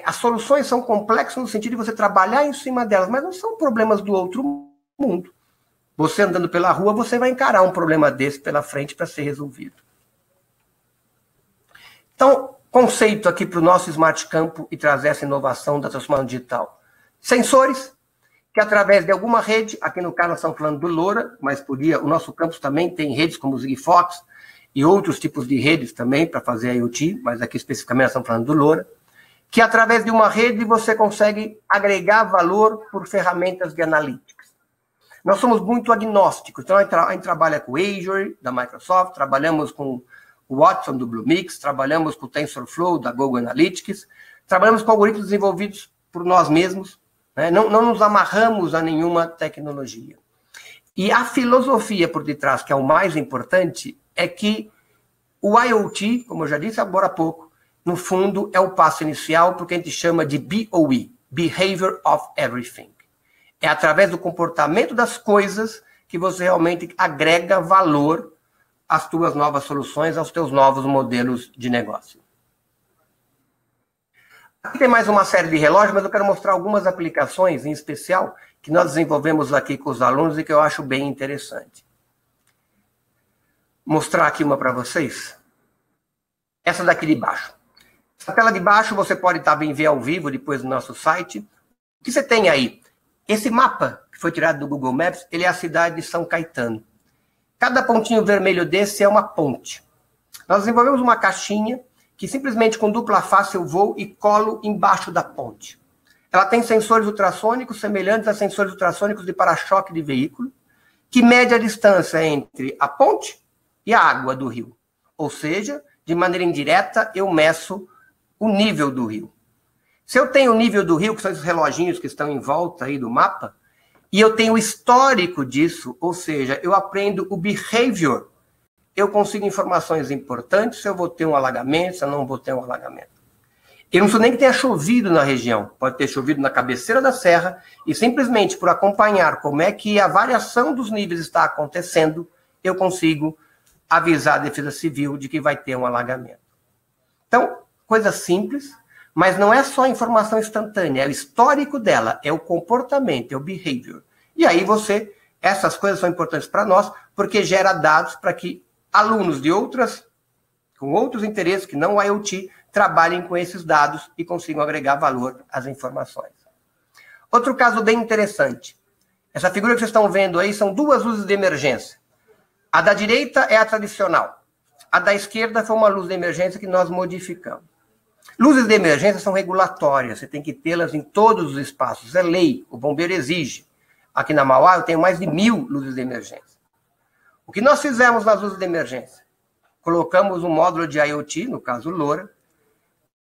as soluções são complexas no sentido de você trabalhar em cima delas, mas não são problemas do outro mundo. Você andando pela rua, você vai encarar um problema desse pela frente para ser resolvido. Então, conceito aqui para o nosso Smart Campo e trazer essa inovação da transformação digital. Sensores, que através de alguma rede, aqui no caso nós estamos falando do LoRa, mas o nosso campus também tem redes como o Sigfox e outros tipos de redes também para fazer IoT, mas aqui especificamente nós estamos falando do LoRa. que através de uma rede você consegue agregar valor por ferramentas de analytics. Nós somos muito agnósticos, então a gente trabalha com o Azure, da Microsoft, trabalhamos com o Watson, do Bluemix, trabalhamos com o TensorFlow, da Google Analytics, trabalhamos com algoritmos desenvolvidos por nós mesmos, né? Não nos amarramos a nenhuma tecnologia. E a filosofia por detrás, que é o mais importante, é que o IoT, como eu já disse agora há pouco, no fundo é o passo inicial porque a gente chama de BOE, Behavior of Everything. É através do comportamento das coisas que você realmente agrega valor às tuas novas soluções, aos teus novos modelos de negócio. Aqui tem mais uma série de relógios, mas eu quero mostrar algumas aplicações, em especial, que nós desenvolvemos aqui com os alunos e que eu acho bem interessante. Mostrar aqui uma para vocês. Essa daqui de baixo. Essa tela de baixo você pode também ver ao vivo depois no nosso site. O que você tem aí? Esse mapa, que foi tirado do Google Maps, ele é a cidade de São Caetano. Cada pontinho vermelho desse é uma ponte. Nós desenvolvemos uma caixinha que simplesmente com dupla face eu vou e colo embaixo da ponte. Ela tem sensores ultrassônicos semelhantes a sensores ultrassônicos de para-choque de veículo, que mede a distância entre a ponte e a água do rio. Ou seja, de maneira indireta, eu meço o nível do rio. Se eu tenho o nível do rio, que são esses reloginhos que estão em volta aí do mapa, e eu tenho o histórico disso, ou seja, eu aprendo o behavior, eu consigo informações importantes se eu vou ter um alagamento, se eu não vou ter um alagamento. Eu não preciso nem que tenha chovido na região, pode ter chovido na cabeceira da serra, e simplesmente por acompanhar como é que a variação dos níveis está acontecendo, eu consigo avisar a Defesa Civil de que vai ter um alagamento. Então, coisa simples, mas não é só a informação instantânea, é o histórico dela, é o comportamento, é o behavior. E aí essas coisas são importantes para nós, porque gera dados para que alunos com outros interesses que não o IoT, trabalhem com esses dados e consigam agregar valor às informações. Outro caso bem interessante. Essa figura que vocês estão vendo aí são duas luzes de emergência. A da direita é a tradicional. A da esquerda foi uma luz de emergência que nós modificamos. Luzes de emergência são regulatórias, você tem que tê-las em todos os espaços, é lei, o bombeiro exige. Aqui na Mauá eu tenho mais de 1000 luzes de emergência. O que nós fizemos nas luzes de emergência? Colocamos um módulo de IoT, no caso LoRa,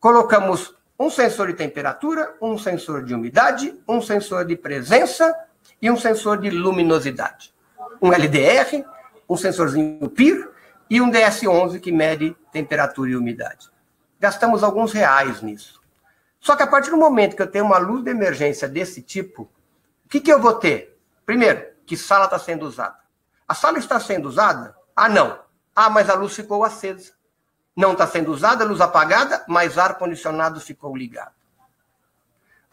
colocamos um sensor de temperatura, um sensor de umidade, um sensor de presença e um sensor de luminosidade. Um LDR, um sensorzinho PIR e um DS11 que mede temperatura e umidade. Gastamos alguns reais nisso. Só que a partir do momento que eu tenho uma luz de emergência desse tipo, o que eu vou ter? Primeiro, que sala está sendo usada. A sala está sendo usada? Ah, não. Ah, mas a luz ficou acesa. Não está sendo usada, luz apagada, mas ar-condicionado ficou ligado.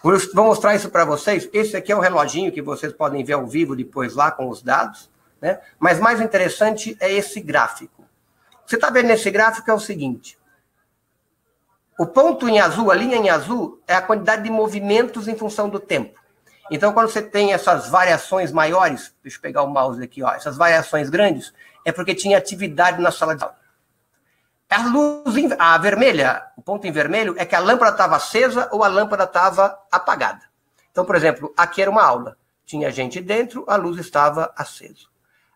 Vou mostrar isso para vocês. Esse aqui é o reloginho que vocês podem ver ao vivo depois lá com os dados, né? Mas mais interessante é esse gráfico. Você está vendo nesse gráfico é o seguinte. O ponto em azul, a linha em azul, é a quantidade de movimentos em função do tempo. Então, quando você tem essas variações maiores, deixa eu pegar o mouse aqui, ó, essas variações grandes, é porque tinha atividade na sala de aula. A vermelha, o ponto em vermelho, é que a lâmpada estava acesa ou a lâmpada estava apagada. Então, por exemplo, aqui era uma aula. Tinha gente dentro, a luz estava acesa.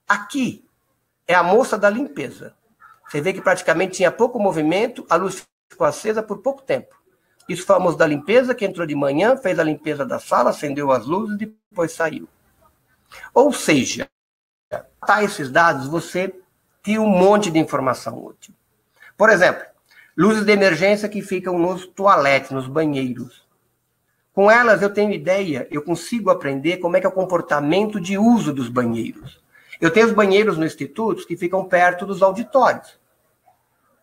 Aqui é a moça da limpeza. Você vê que praticamente tinha pouco movimento, a luz ficou acesa por pouco tempo. Isso foi a moça da limpeza que entrou de manhã, fez a limpeza da sala, acendeu as luzes e depois saiu. Ou seja, para esses dados, você tem um monte de informação útil. Por exemplo, luzes de emergência que ficam nos toaletes, nos banheiros. Com elas eu tenho ideia, eu consigo aprender como é que é o comportamento de uso dos banheiros. Eu tenho os banheiros no instituto que ficam perto dos auditórios.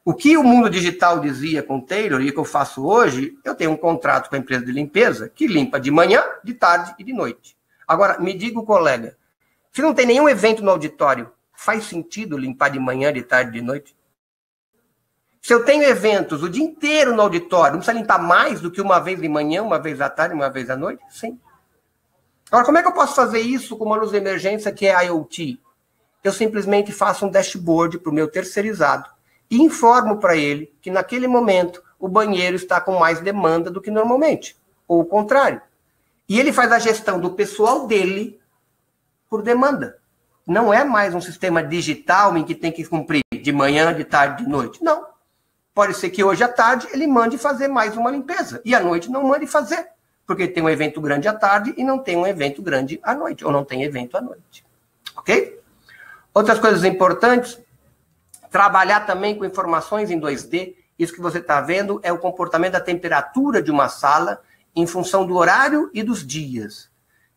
O que o mundo digital dizia com o Taylor e que eu faço hoje, eu tenho um contrato com a empresa de limpeza que limpa de manhã, de tarde e de noite. Agora, me diga, colega, se não tem nenhum evento no auditório, faz sentido limpar de manhã, de tarde e de noite? Se eu tenho eventos o dia inteiro no auditório, não precisa limpar mais do que uma vez de manhã, uma vez à tarde, uma vez à noite? Sim. Agora, como é que eu posso fazer isso com uma luz de emergência que é IoT? Eu simplesmente faço um dashboard para o meu terceirizado e informo para ele que naquele momento o banheiro está com mais demanda do que normalmente, ou o contrário. E ele faz a gestão do pessoal dele por demanda. Não é mais um sistema digital em que tem que cumprir de manhã, de tarde, de noite. Não. Pode ser que hoje à tarde ele mande fazer mais uma limpeza. E à noite não mande fazer. Porque tem um evento grande à tarde e não tem um evento grande à noite. Ou não tem evento à noite. Ok? Outras coisas importantes. Trabalhar também com informações em 2D. Isso que você está vendo é o comportamento da temperatura de uma sala em função do horário e dos dias.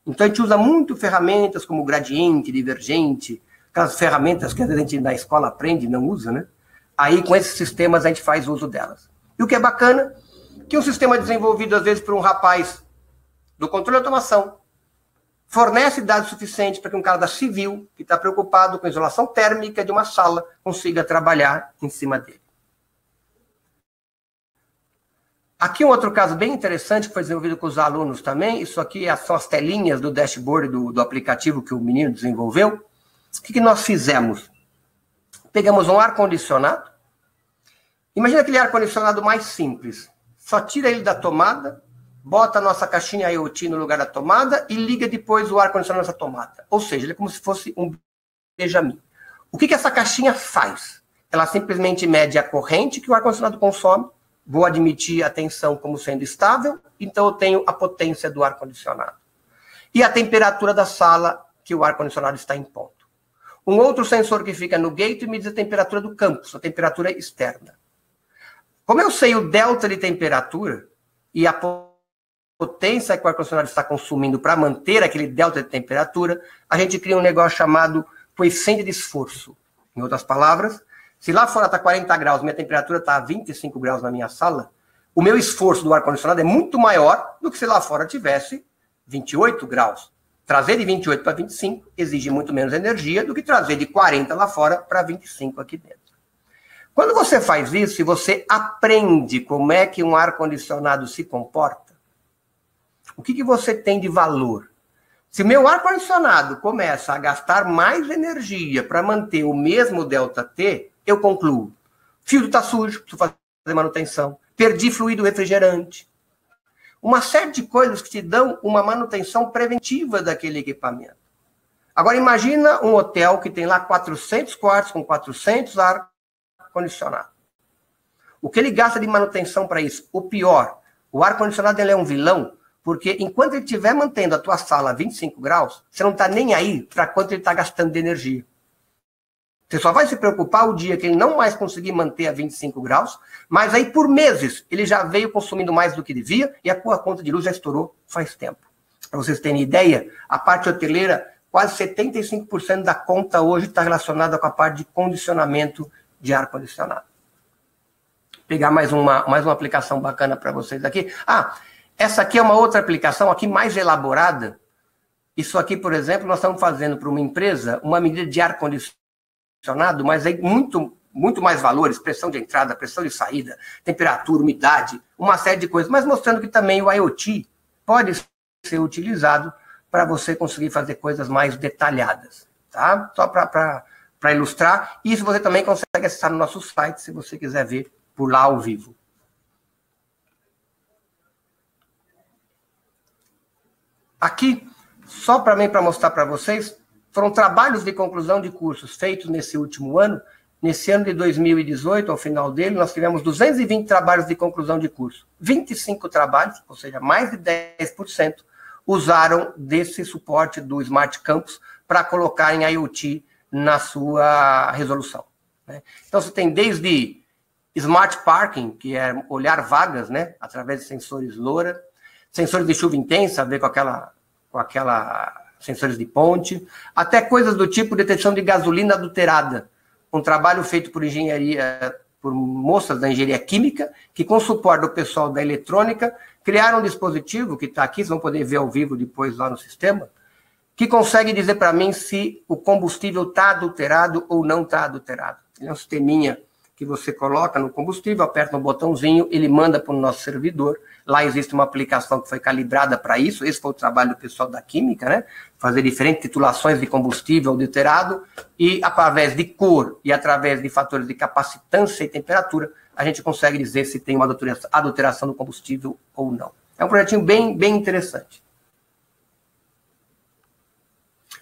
Então, a gente usa muito ferramentas como gradiente, divergente, aquelas ferramentas que a gente na escola aprende e não usa, né? Aí, com esses sistemas, a gente faz uso delas. E o que é bacana, que um sistema desenvolvido, às vezes, por um rapaz do controle de automação, fornece dados suficientes para que um cara da civil, que está preocupado com a isolação térmica de uma sala, consiga trabalhar em cima dele. Aqui um outro caso bem interessante que foi desenvolvido com os alunos também. Isso aqui são as telinhas do dashboard do aplicativo que o menino desenvolveu. O que nós fizemos? Pegamos um ar-condicionado. Imagina aquele ar-condicionado mais simples. Só tira ele da tomada, bota a nossa caixinha IoT no lugar da tomada e liga depois o ar-condicionado nessa tomada. Ou seja, ele é como se fosse um Benjamin. O que essa caixinha faz? Ela simplesmente mede a corrente que o ar-condicionado consome. Vou admitir a tensão como sendo estável, então eu tenho a potência do ar-condicionado. E a temperatura da sala que o ar-condicionado está em ponto. Um outro sensor que fica no gate me diz a temperatura do campus, a temperatura externa. Como eu sei o delta de temperatura e a potência que o ar-condicionado está consumindo para manter aquele delta de temperatura, a gente cria um negócio chamado coeficiente de esforço. Em outras palavras, se lá fora está 40 graus, minha temperatura está a 25 graus na minha sala, o meu esforço do ar-condicionado é muito maior do que se lá fora tivesse 28 graus. Trazer de 28 para 25 exige muito menos energia do que trazer de 40 lá fora para 25 aqui dentro. Quando você faz isso e você aprende como é que um ar-condicionado se comporta, o que você tem de valor? Se meu ar-condicionado começa a gastar mais energia para manter o mesmo ΔT, eu concluo. Filtro está sujo, preciso fazer manutenção. Perdi fluido refrigerante. Uma série de coisas que te dão uma manutenção preventiva daquele equipamento. Agora imagina um hotel que tem lá 400 quartos com 400 ar-condicionado. O que ele gasta de manutenção para isso? O pior, o ar-condicionado ele é um vilão, porque enquanto ele estiver mantendo a tua sala a 25 graus, você não está nem aí para quanto ele está gastando de energia. Você só vai se preocupar o dia que ele não mais conseguir manter a 25 graus, mas aí por meses ele já veio consumindo mais do que devia e a tua conta de luz já estourou faz tempo. Para vocês terem ideia, a parte hoteleira, quase 75% da conta hoje está relacionada com a parte de condicionamento de ar-condicionado. Vou pegar mais uma aplicação bacana para vocês aqui. Essa aqui é uma outra aplicação aqui mais elaborada. Isso aqui, por exemplo, nós estamos fazendo para uma empresa uma medida de ar-condicionado, mas aí muito mais valores, pressão de entrada, pressão de saída, temperatura, umidade, uma série de coisas, mas mostrando que também o IoT pode ser utilizado para você conseguir fazer coisas mais detalhadas, tá? Só para ilustrar. Isso você também consegue acessar no nosso site, se você quiser ver por lá ao vivo. Aqui, só para mostrar para vocês, foram trabalhos de conclusão de cursos feitos nesse último ano. Nesse ano de 2018, ao final dele, nós tivemos 220 trabalhos de conclusão de curso. 25 trabalhos, ou seja, mais de 10%, usaram desse suporte do Smart Campus para colocar em IoT na sua resolução. Né? Então, você tem desde Smart Parking, que é olhar vagas, né, através de sensores LoRa, sensores de chuva intensa, a ver com aquela sensores de ponte, até coisas do tipo detecção de gasolina adulterada. Um trabalho feito por moças da engenharia química, que com suporte do pessoal da eletrônica, criaram um dispositivo, que está aqui, vocês vão poder ver ao vivo depois lá no sistema, que consegue dizer para mim se o combustível está adulterado ou não está adulterado. É um sisteminha que você coloca no combustível, aperta um botãozinho, ele manda para o nosso servidor. Lá existe uma aplicação que foi calibrada para isso. Esse foi o trabalho do pessoal da química, né? Fazer diferentes titulações de combustível adulterado e, através de cor e através de fatores de capacitância e temperatura, a gente consegue dizer se tem uma adulteração do combustível ou não. É um projetinho bem interessante.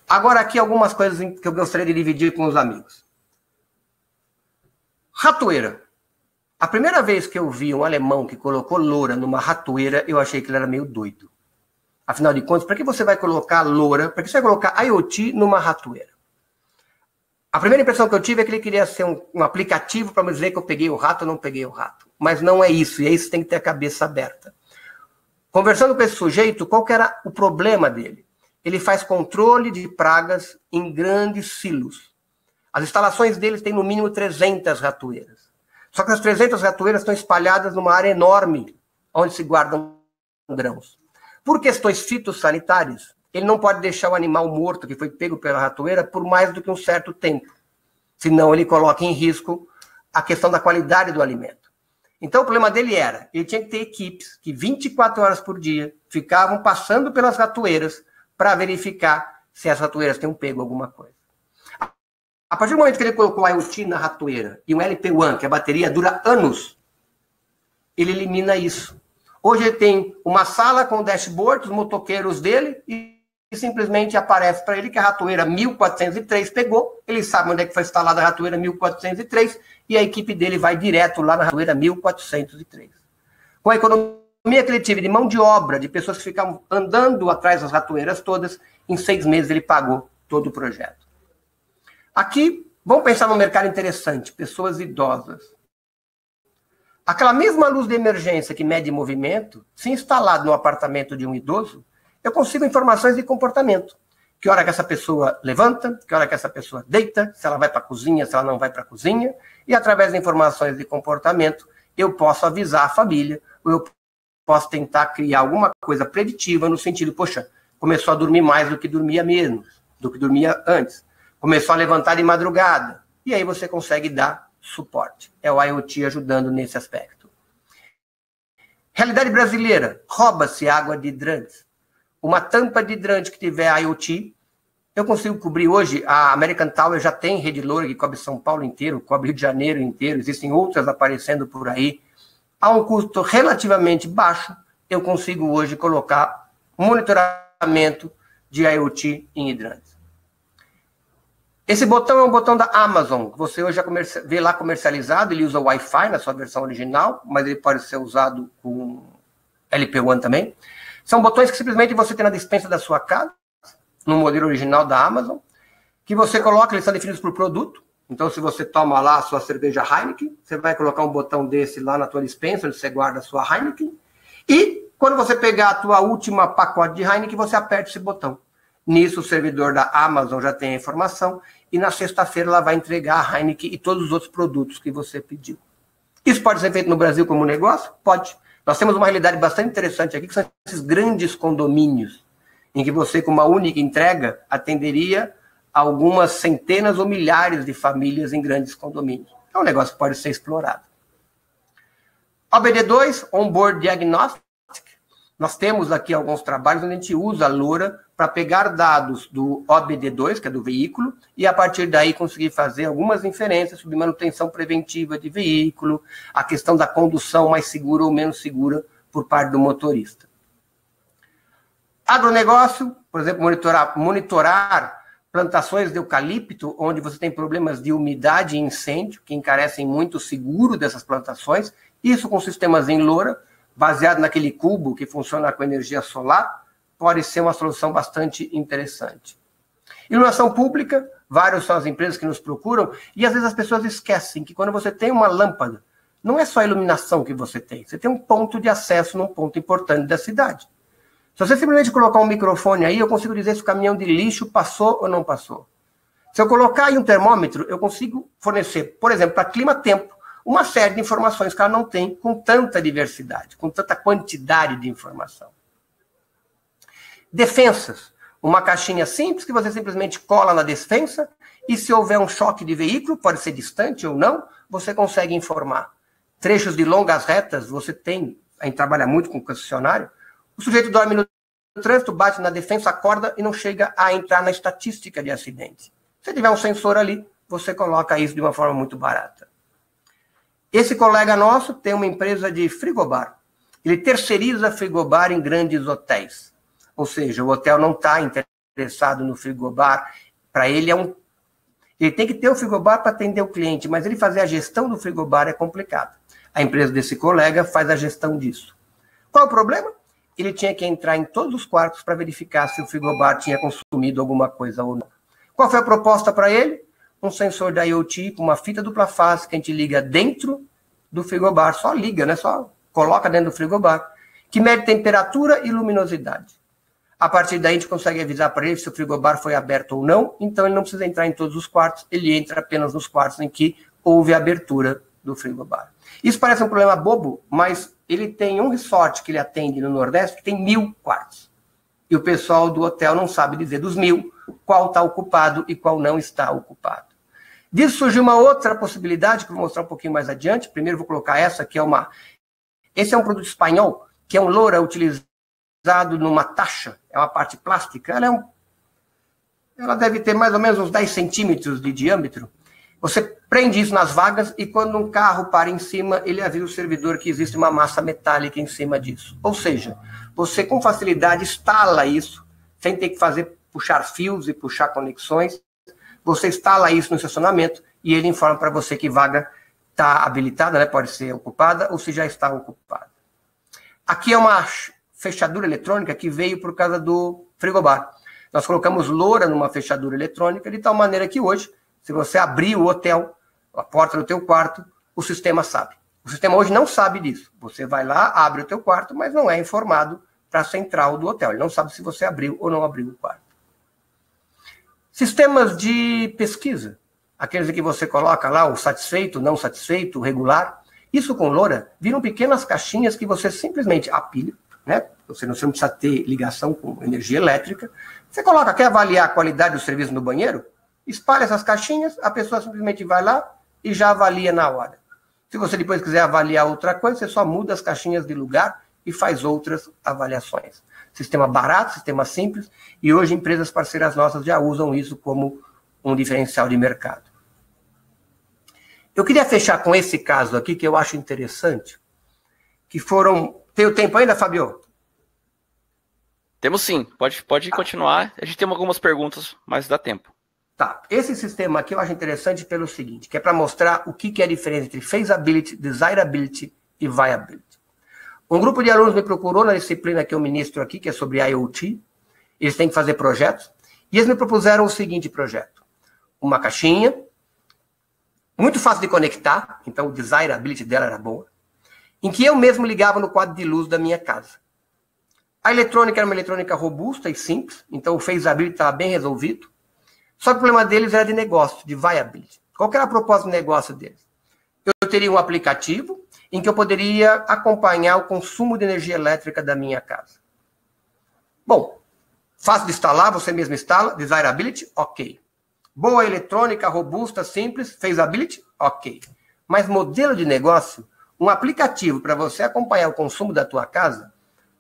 Agora aqui algumas coisas que eu gostaria de dividir com os amigos. Ratoeira. A primeira vez que eu vi um alemão que colocou loura numa ratoeira, eu achei que ele era meio doido. Afinal de contas, para que você vai colocar loura, para que você vai colocar IoT numa ratoeira? A primeira impressão que eu tive é que ele queria ser um aplicativo para me dizer que eu peguei o rato ou não peguei o rato. Mas não é isso, e é isso que tem que ter a cabeça aberta. Conversando com esse sujeito, qual que era o problema dele? Ele faz controle de pragas em grandes silos. As instalações dele têm no mínimo 300 ratoeiras. Só que as 300 ratoeiras estão espalhadas numa área enorme, onde se guardam grãos. Por questões fitossanitárias, ele não pode deixar o animal morto, que foi pego pela ratoeira, por mais do que um certo tempo. Senão ele coloca em risco a questão da qualidade do alimento. Então o problema dele era, ele tinha que ter equipes que 24 horas por dia ficavam passando pelas ratoeiras para verificar se as ratoeiras tinham pego alguma coisa. A partir do momento que ele colocou a IoT na ratoeira e um LP1, que a bateria dura anos, ele elimina isso. Hoje ele tem uma sala com dashboard, os motoqueiros dele, e simplesmente aparece para ele que a ratoeira 1403 pegou, ele sabe onde é que foi instalada a ratoeira 1403, e a equipe dele vai direto lá na ratoeira 1403. Com a economia que ele teve de mão de obra, de pessoas que ficavam andando atrás das ratoeiras todas, em 6 meses ele pagou todo o projeto. Aqui, vamos pensar num mercado interessante, pessoas idosas. Aquela mesma luz de emergência que mede movimento, se instalado no apartamento de um idoso, eu consigo informações de comportamento. Que hora que essa pessoa levanta, que hora que essa pessoa deita, se ela vai para a cozinha, se ela não vai para a cozinha, e através de informações de comportamento, eu posso avisar a família, ou eu posso tentar criar alguma coisa preditiva no sentido, poxa, começou a dormir mais do que dormia menos, do que dormia antes. Começou a levantar de madrugada. E aí você consegue dar suporte. É o IoT ajudando nesse aspecto. Realidade brasileira. Rouba-se água de hidrantes. Uma tampa de hidrante que tiver IoT, eu consigo cobrir hoje. A American Tower já tem rede loura que cobre São Paulo inteiro, cobre Rio de Janeiro inteiro. Existem outras aparecendo por aí. A um custo relativamente baixo, eu consigo hoje colocar monitoramento de IoT em hidrantes. Esse botão é um botão da Amazon, que você hoje já vê lá comercializado, ele usa o Wi-Fi na sua versão original, mas ele pode ser usado com LP1 também. São botões que simplesmente você tem na despensa da sua casa, no modelo original da Amazon, que você coloca, eles são definidos por produto. Então, se você toma lá a sua cerveja Heineken, você vai colocar um botão desse lá na tua despensa, onde você guarda a sua Heineken. E quando você pegar a tua última pacote de Heineken, você aperta esse botão. Nisso, o servidor da Amazon já tem a informação e na sexta-feira ela vai entregar a Heineken e todos os outros produtos que você pediu. Isso pode ser feito no Brasil como negócio? Pode. Nós temos uma realidade bastante interessante aqui, que são esses grandes condomínios, em que você, com uma única entrega, atenderia algumas centenas ou milhares de famílias em grandes condomínios. É um negócio que pode ser explorado. OBD2, Onboard Diagnostic. Nós temos aqui alguns trabalhos onde a gente usa a LoRa para pegar dados do OBD2, que é do veículo, e a partir daí conseguir fazer algumas inferências sobre manutenção preventiva de veículo, a questão da condução mais segura ou menos segura por parte do motorista. Agronegócio, por exemplo, monitorar plantações de eucalipto, onde você tem problemas de umidade e incêndio, que encarecem muito o seguro dessas plantações, isso com sistemas em LoRa, baseado naquele cubo que funciona com energia solar, pode ser uma solução bastante interessante. Iluminação pública, várias são as empresas que nos procuram, e às vezes as pessoas esquecem que quando você tem uma lâmpada, não é só a iluminação que você tem um ponto de acesso num ponto importante da cidade. Se você simplesmente colocar um microfone aí, eu consigo dizer se o caminhão de lixo passou ou não passou. Se eu colocar aí um termômetro, eu consigo fornecer, por exemplo, para clima-tempo, uma série de informações que ela não tem com tanta diversidade, com tanta quantidade de informação. Defensas. Uma caixinha simples que você simplesmente cola na despensa e se houver um choque de veículo, pode ser distante ou não, você consegue informar. Trechos de longas retas, você tem, a gente trabalha muito com concessionário, o sujeito dorme no trânsito, bate na defensa, acorda e não chega a entrar na estatística de acidente. Se tiver um sensor ali, você coloca isso de uma forma muito barata. Esse colega nosso tem uma empresa de frigobar. Ele terceiriza frigobar em grandes hotéis. Ou seja, o hotel não está interessado no frigobar. Para ele ele tem que ter o frigobar para atender o cliente, mas ele fazer a gestão do frigobar é complicado. A empresa desse colega faz a gestão disso. Qual é o problema? Ele tinha que entrar em todos os quartos para verificar se o frigobar tinha consumido alguma coisa ou não. Qual foi a proposta para ele? Um sensor da IoT com uma fita dupla face que a gente liga dentro do frigobar. Só liga, né? Só coloca dentro do frigobar. Que mede temperatura e luminosidade. A partir daí a gente consegue avisar para ele se o frigobar foi aberto ou não. Então ele não precisa entrar em todos os quartos. Ele entra apenas nos quartos em que houve a abertura do frigobar. Isso parece um problema bobo, mas ele tem um resort que ele atende no Nordeste que tem 1000 quartos. E o pessoal do hotel não sabe dizer dos 1000 qual está ocupado e qual não está ocupado. Disso surgiu uma outra possibilidade que eu vou mostrar um pouquinho mais adiante. Primeiro vou colocar essa, que é Esse é um produto espanhol, que é um LoRa utilizado numa taxa. É uma parte plástica. Ela deve ter mais ou menos uns 10 centímetros de diâmetro. Você prende isso nas vagas e quando um carro para em cima, ele avisa o servidor que existe uma massa metálica em cima disso. Ou seja, você com facilidade instala isso, sem ter que puxar fios e puxar conexões. Você instala isso no estacionamento e ele informa para você que vaga está habilitada, né? Pode ser ocupada ou se já está ocupada. Aqui é uma fechadura eletrônica que veio por causa do frigobar. Nós colocamos LoRa numa fechadura eletrônica de tal maneira que hoje, se você abrir o hotel, a porta do teu quarto, o sistema sabe. O sistema hoje não sabe disso. Você vai lá, abre o teu quarto, mas não é informado para a central do hotel. Ele não sabe se você abriu ou não abriu o quarto. Sistemas de pesquisa. Aqueles em que você coloca lá o satisfeito, não satisfeito, regular. Isso com LoRa viram pequenas caixinhas que você simplesmente apilha, né? Você não precisa ter ligação com energia elétrica. Você coloca, quer avaliar a qualidade do serviço no banheiro? Espalha essas caixinhas, a pessoa simplesmente vai lá e já avalia na hora. Se você depois quiser avaliar outra coisa, você só muda as caixinhas de lugar e faz outras avaliações. Sistema barato, sistema simples, e hoje empresas parceiras nossas já usam isso como um diferencial de mercado. Eu queria fechar com esse caso aqui, que eu acho interessante, que foram... Tem o tempo ainda, Fabio? Temos sim, pode continuar. A gente tem algumas perguntas, mas dá tempo. Tá, esse sistema aqui eu acho interessante pelo seguinte, que é para mostrar o que é a diferença entre feasibility, desirability e viability. Um grupo de alunos me procurou na disciplina que eu ministro aqui, que é sobre IoT. Eles têm que fazer projetos. E eles me propuseram o seguinte projeto. Uma caixinha, muito fácil de conectar, então o desirability dela era boa, em que eu mesmo ligava no quadro de luz da minha casa. A eletrônica era uma eletrônica robusta e simples, então o feasibility estava bem resolvido. Só que o problema deles era de negócio, de viability. Qual que era a proposta de negócio deles? Eu teria um aplicativo em que eu poderia acompanhar o consumo de energia elétrica da minha casa. Bom, fácil de instalar, você mesmo instala, desirability, ok. Boa eletrônica, robusta, simples, feasibility, ok. Mas modelo de negócio, um aplicativo para você acompanhar o consumo da tua casa,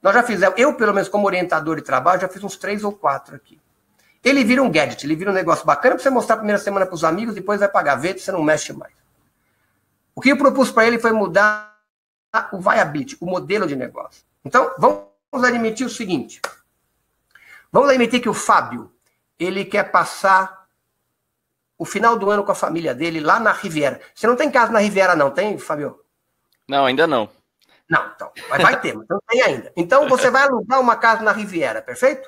nós já fizemos, eu pelo menos como orientador de trabalho, já fiz uns 3 ou 4 aqui. Ele vira um gadget, ele vira um negócio bacana para você mostrar a primeira semana para os amigos, depois vai pagar vento, você não mexe mais. O que eu propus para ele foi mudar o viability, o modelo de negócio. Então, vamos admitir o seguinte. Vamos admitir que o Fábio, ele quer passar o final do ano com a família dele lá na Riviera. Você não tem casa na Riviera não, tem, Fábio? Não, ainda não. Não, então, mas vai ter, mas não tem ainda. Então, você vai alugar uma casa na Riviera, perfeito?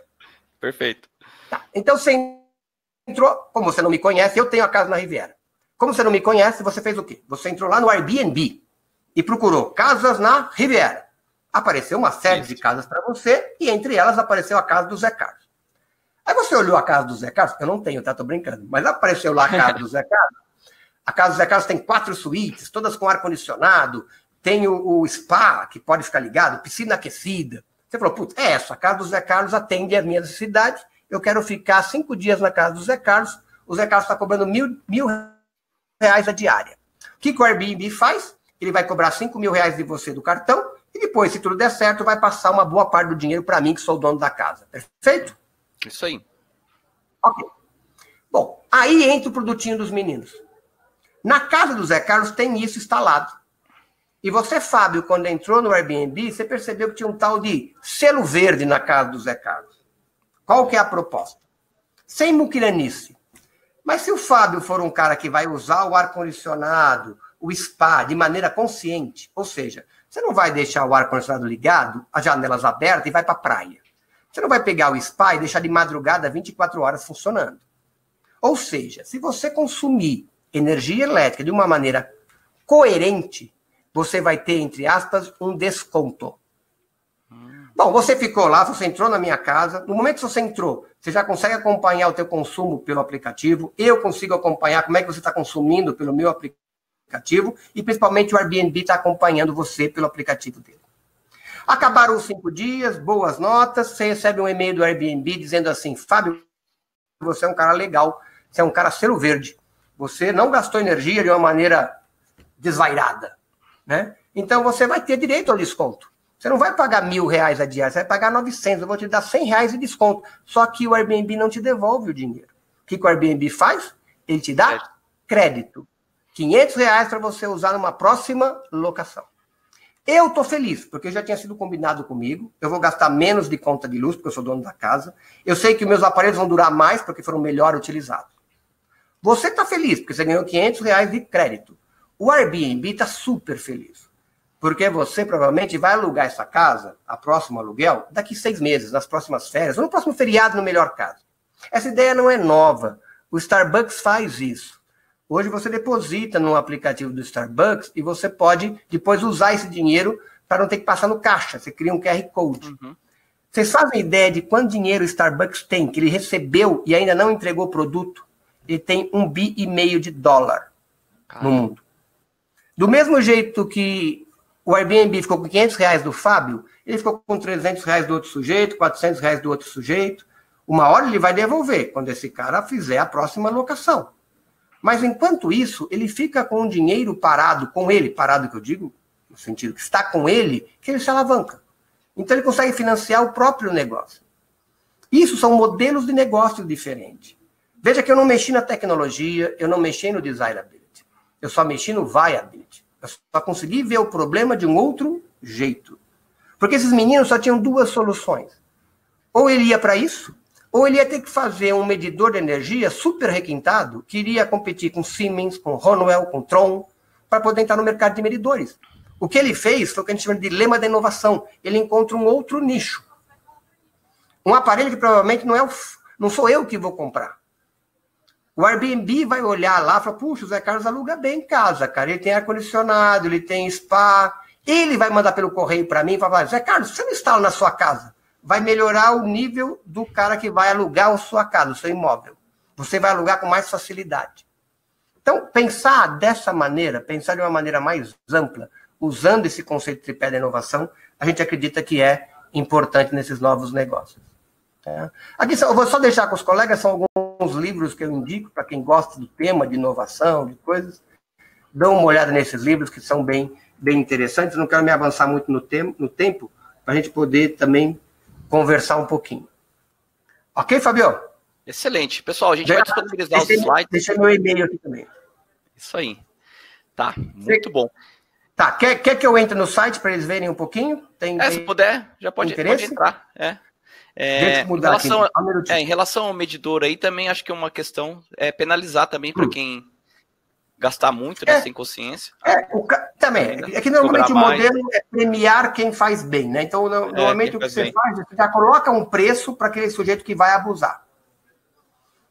Perfeito. Tá. Então, você entrou, como você não me conhece, eu tenho a casa na Riviera. Como você não me conhece, você fez o quê? Você entrou lá no Airbnb e procurou casas na Riviera. Apareceu uma série de casas para você e entre elas apareceu a casa do Zé Carlos. Aí você olhou a casa do Zé Carlos, eu não tenho, tá? Tô brincando. Mas apareceu lá a casa do Zé Carlos. A casa do Zé Carlos tem 4 suítes, todas com ar-condicionado, tem o spa, que pode ficar ligado, piscina aquecida. Você falou, putz, a casa do Zé Carlos atende a minha necessidade, eu quero ficar 5 dias na casa do Zé Carlos, o Zé Carlos está cobrando R$1.000 a diária. O que o Airbnb faz? Ele vai cobrar R$5.000 de você do cartão e depois, se tudo der certo, vai passar uma boa parte do dinheiro para mim, que sou o dono da casa. Perfeito? Isso aí. Ok. Bom, aí entra o produtinho dos meninos. Na casa do Zé Carlos tem isso instalado. E você, Fábio, quando entrou no Airbnb, você percebeu que tinha um tal de selo verde na casa do Zé Carlos. Qual que é a proposta? Sem muquiranice. Mas se o Fábio for um cara que vai usar o ar-condicionado, o spa, de maneira consciente, ou seja, você não vai deixar o ar-condicionado ligado, as janelas abertas e vai para a praia. Você não vai pegar o spa e deixar de madrugada 24 horas funcionando. Ou seja, se você consumir energia elétrica de uma maneira coerente, você vai ter, entre aspas, um desconto. Bom, você ficou lá, você entrou na minha casa. No momento que você entrou, você já consegue acompanhar o teu consumo pelo aplicativo. Eu consigo acompanhar como é que você está consumindo pelo meu aplicativo. E, principalmente, o Airbnb está acompanhando você pelo aplicativo dele. Acabaram os 5 dias, boas notas. Você recebe um e-mail do Airbnb dizendo assim: Fábio, você é um cara legal. Você é um cara selo verde. Você não gastou energia de uma maneira desvairada, né? Então, você vai ter direito ao desconto. Você não vai pagar R$1.000 a diária, você vai pagar 900. Eu vou te dar R$100 de desconto. Só que o Airbnb não te devolve o dinheiro. O que o Airbnb faz? Ele te dá crédito. R$500 para você usar numa próxima locação. Eu estou feliz, porque já tinha sido combinado comigo. Eu vou gastar menos de conta de luz, porque eu sou dono da casa. Eu sei que meus aparelhos vão durar mais, porque foram melhor utilizados. Você está feliz, porque você ganhou R$500 de crédito. O Airbnb está super feliz. Porque você provavelmente vai alugar essa casa, a próximo aluguel, daqui 6 meses, nas próximas férias, ou no próximo feriado, no melhor caso. Essa ideia não é nova. O Starbucks faz isso. Hoje você deposita no aplicativo do Starbucks e você pode depois usar esse dinheiro para não ter que passar no caixa. Você cria um QR Code. Vocês fazem ideia de quanto dinheiro o Starbucks tem, que ele recebeu e ainda não entregou o produto? Ele tem $1,5 bilhão no mundo. Do mesmo jeito que o Airbnb ficou com R$500 do Fábio, ele ficou com R$300 do outro sujeito, R$400 do outro sujeito. Uma hora ele vai devolver, quando esse cara fizer a próxima locação. Mas, enquanto isso, ele fica com o dinheiro parado, com ele, parado que eu digo, no sentido que está com ele, que ele se alavanca. Então, ele consegue financiar o próprio negócio. Isso são modelos de negócio diferentes. Veja que eu não mexi na tecnologia, eu não mexi no desirability. Eu só mexi no viability. Eu só consegui ver o problema de um outro jeito. Porque esses meninos só tinham 2 soluções. Ou ele ia para isso, ou ele ia ter que fazer um medidor de energia super requintado, que iria competir com Siemens, com Honeywell, com Tron, para poder entrar no mercado de medidores. O que ele fez foi o que a gente chama de dilema da inovação. Ele encontra um outro nicho. Um aparelho que provavelmente não sou eu que vou comprar. O Airbnb vai olhar lá e falar: puxa, o Zé Carlos aluga bem em casa, cara. Ele tem ar-condicionado, ele tem spa. Ele vai mandar pelo correio para mim e falar: Zé Carlos, você não instala na sua casa? Vai melhorar o nível do cara que vai alugar a sua casa, o seu imóvel. Você vai alugar com mais facilidade. Então, pensar dessa maneira, pensar de uma maneira mais ampla, usando esse conceito de tripé da inovação, a gente acredita que é importante nesses novos negócios. Aqui, eu vou só deixar com os colegas, são alguns livros que eu indico para quem gosta do tema de inovação, de coisas. Dão uma olhada nesses livros que são bem interessantes. Não quero me avançar muito no tempo, para a gente poder também conversar um pouquinho. Ok, Fabio? Excelente. Pessoal, a gente vai disponibilizar os slides. Deixa meu e-mail aqui também. Isso aí. Tá, muito bom. Tá, quer que eu entre no site para eles verem um pouquinho? Se puder, já pode entrar. Em relação ao medidor aí, também acho que é uma questão penalizar também para quem gastar muito, né, sem consciência. Também. É que normalmente o modelo é premiar quem faz bem, né? Então, normalmente o que você faz, você já coloca um preço para aquele sujeito que vai abusar.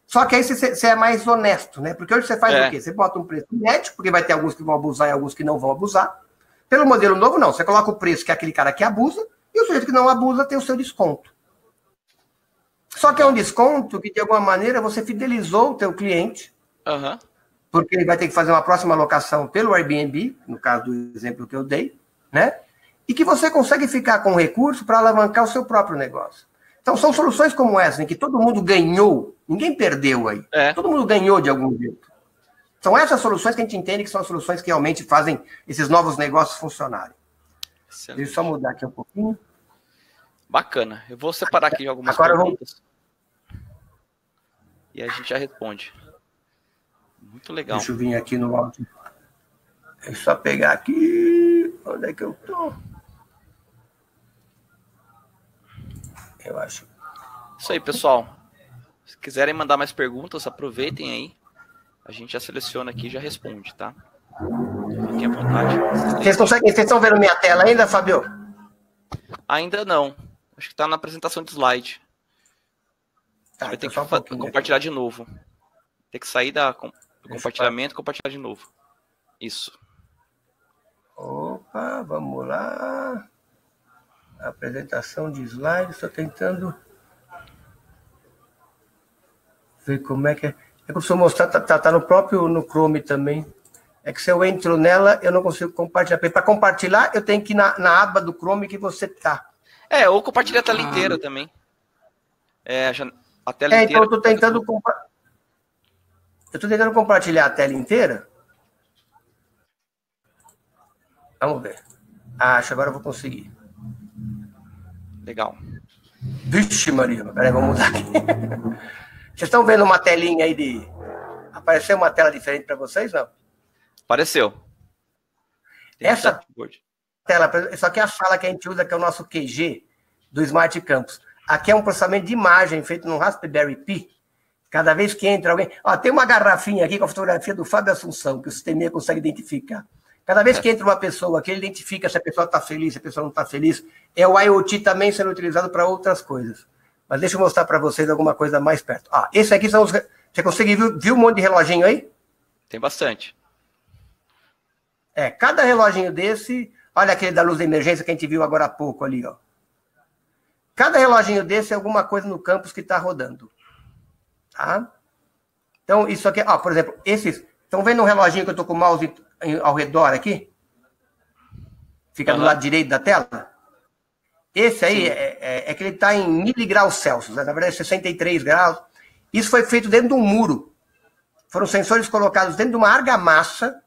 Só que aí você é mais honesto, né? Porque hoje você faz o quê? Você bota um preço médio, porque vai ter alguns que vão abusar e alguns que não vão abusar. Pelo modelo novo, não. Você coloca o preço, que é aquele cara que abusa, e o sujeito que não abusa tem o seu desconto. Só que é um desconto que, de alguma maneira, você fidelizou o teu cliente, porque ele vai ter que fazer uma próxima alocação pelo Airbnb, no caso do exemplo que eu dei, né? E que você consegue ficar com recurso para alavancar o seu próprio negócio. Então, são soluções como essa, em que todo mundo ganhou, ninguém perdeu aí. Todo mundo ganhou de algum jeito. São essas soluções que a gente entende que são as soluções que realmente fazem esses novos negócios funcionarem. Excelente. Deixa eu só mudar aqui um pouquinho. Bacana. Eu vou separar aqui algumas perguntas. E a gente já responde. Muito legal. Deixa eu vir aqui no áudio. É só pegar aqui. Onde é que eu tô? Eu acho. Isso aí, pessoal. Se quiserem mandar mais perguntas, aproveitem aí. A gente já seleciona aqui e já responde, tá? Fiquem à vontade. Vocês estão vendo minha tela ainda, Fabio? Ainda não. Acho que está na apresentação de slide. Você vai ter que compartilhar de novo. Tem que sair do compartilhamento e compartilhar de novo. Isso. Opa, vamos lá. Apresentação de slide. Estou tentando ver como é que é. É que eu preciso mostrar, tá no próprio Chrome também. É que se eu entro nela, eu não consigo compartilhar. Para compartilhar, eu tenho que ir na aba do Chrome que você tá. Ou compartilhar a tela inteira também. A tela inteira. Então eu estou tentando compartilhar a tela inteira. Vamos ver. Acho, agora eu vou conseguir. Legal. Vixe, Maria. Peraí, vamos mudar aqui. Vocês estão vendo uma telinha aí de... Apareceu uma tela diferente para vocês, não? Apareceu. Essa tela, isso aqui é a sala que a gente usa, que é o nosso QG do Smart Campus. Aqui é um processamento de imagem feito no Raspberry Pi. Cada vez que entra alguém... tem uma garrafinha aqui com a fotografia do Fábio Assunção, que o sistema consegue identificar. Cada vez que entra uma pessoa aqui, ele identifica se a pessoa está feliz, se a pessoa não está feliz. É o IoT também sendo utilizado para outras coisas. Mas deixa eu mostrar para vocês alguma coisa mais perto. Esse aqui são os... Você consegue ver um monte de reloginho aí? Tem bastante. Cada reloginho desse... Olha aquele da luz de emergência que a gente viu agora há pouco ali, ó. Cada reloginho desse é alguma coisa no campus que está rodando. Tá? Então, isso aqui... por exemplo, esses... Estão vendo um reloginho que eu estou com o mouse ao redor aqui? Fica do lado direito da tela? Esse aí é que ele está em 1000 graus Celsius, né? Na verdade 63 graus. Isso foi feito dentro de um muro. Foram sensores colocados dentro de uma argamassa,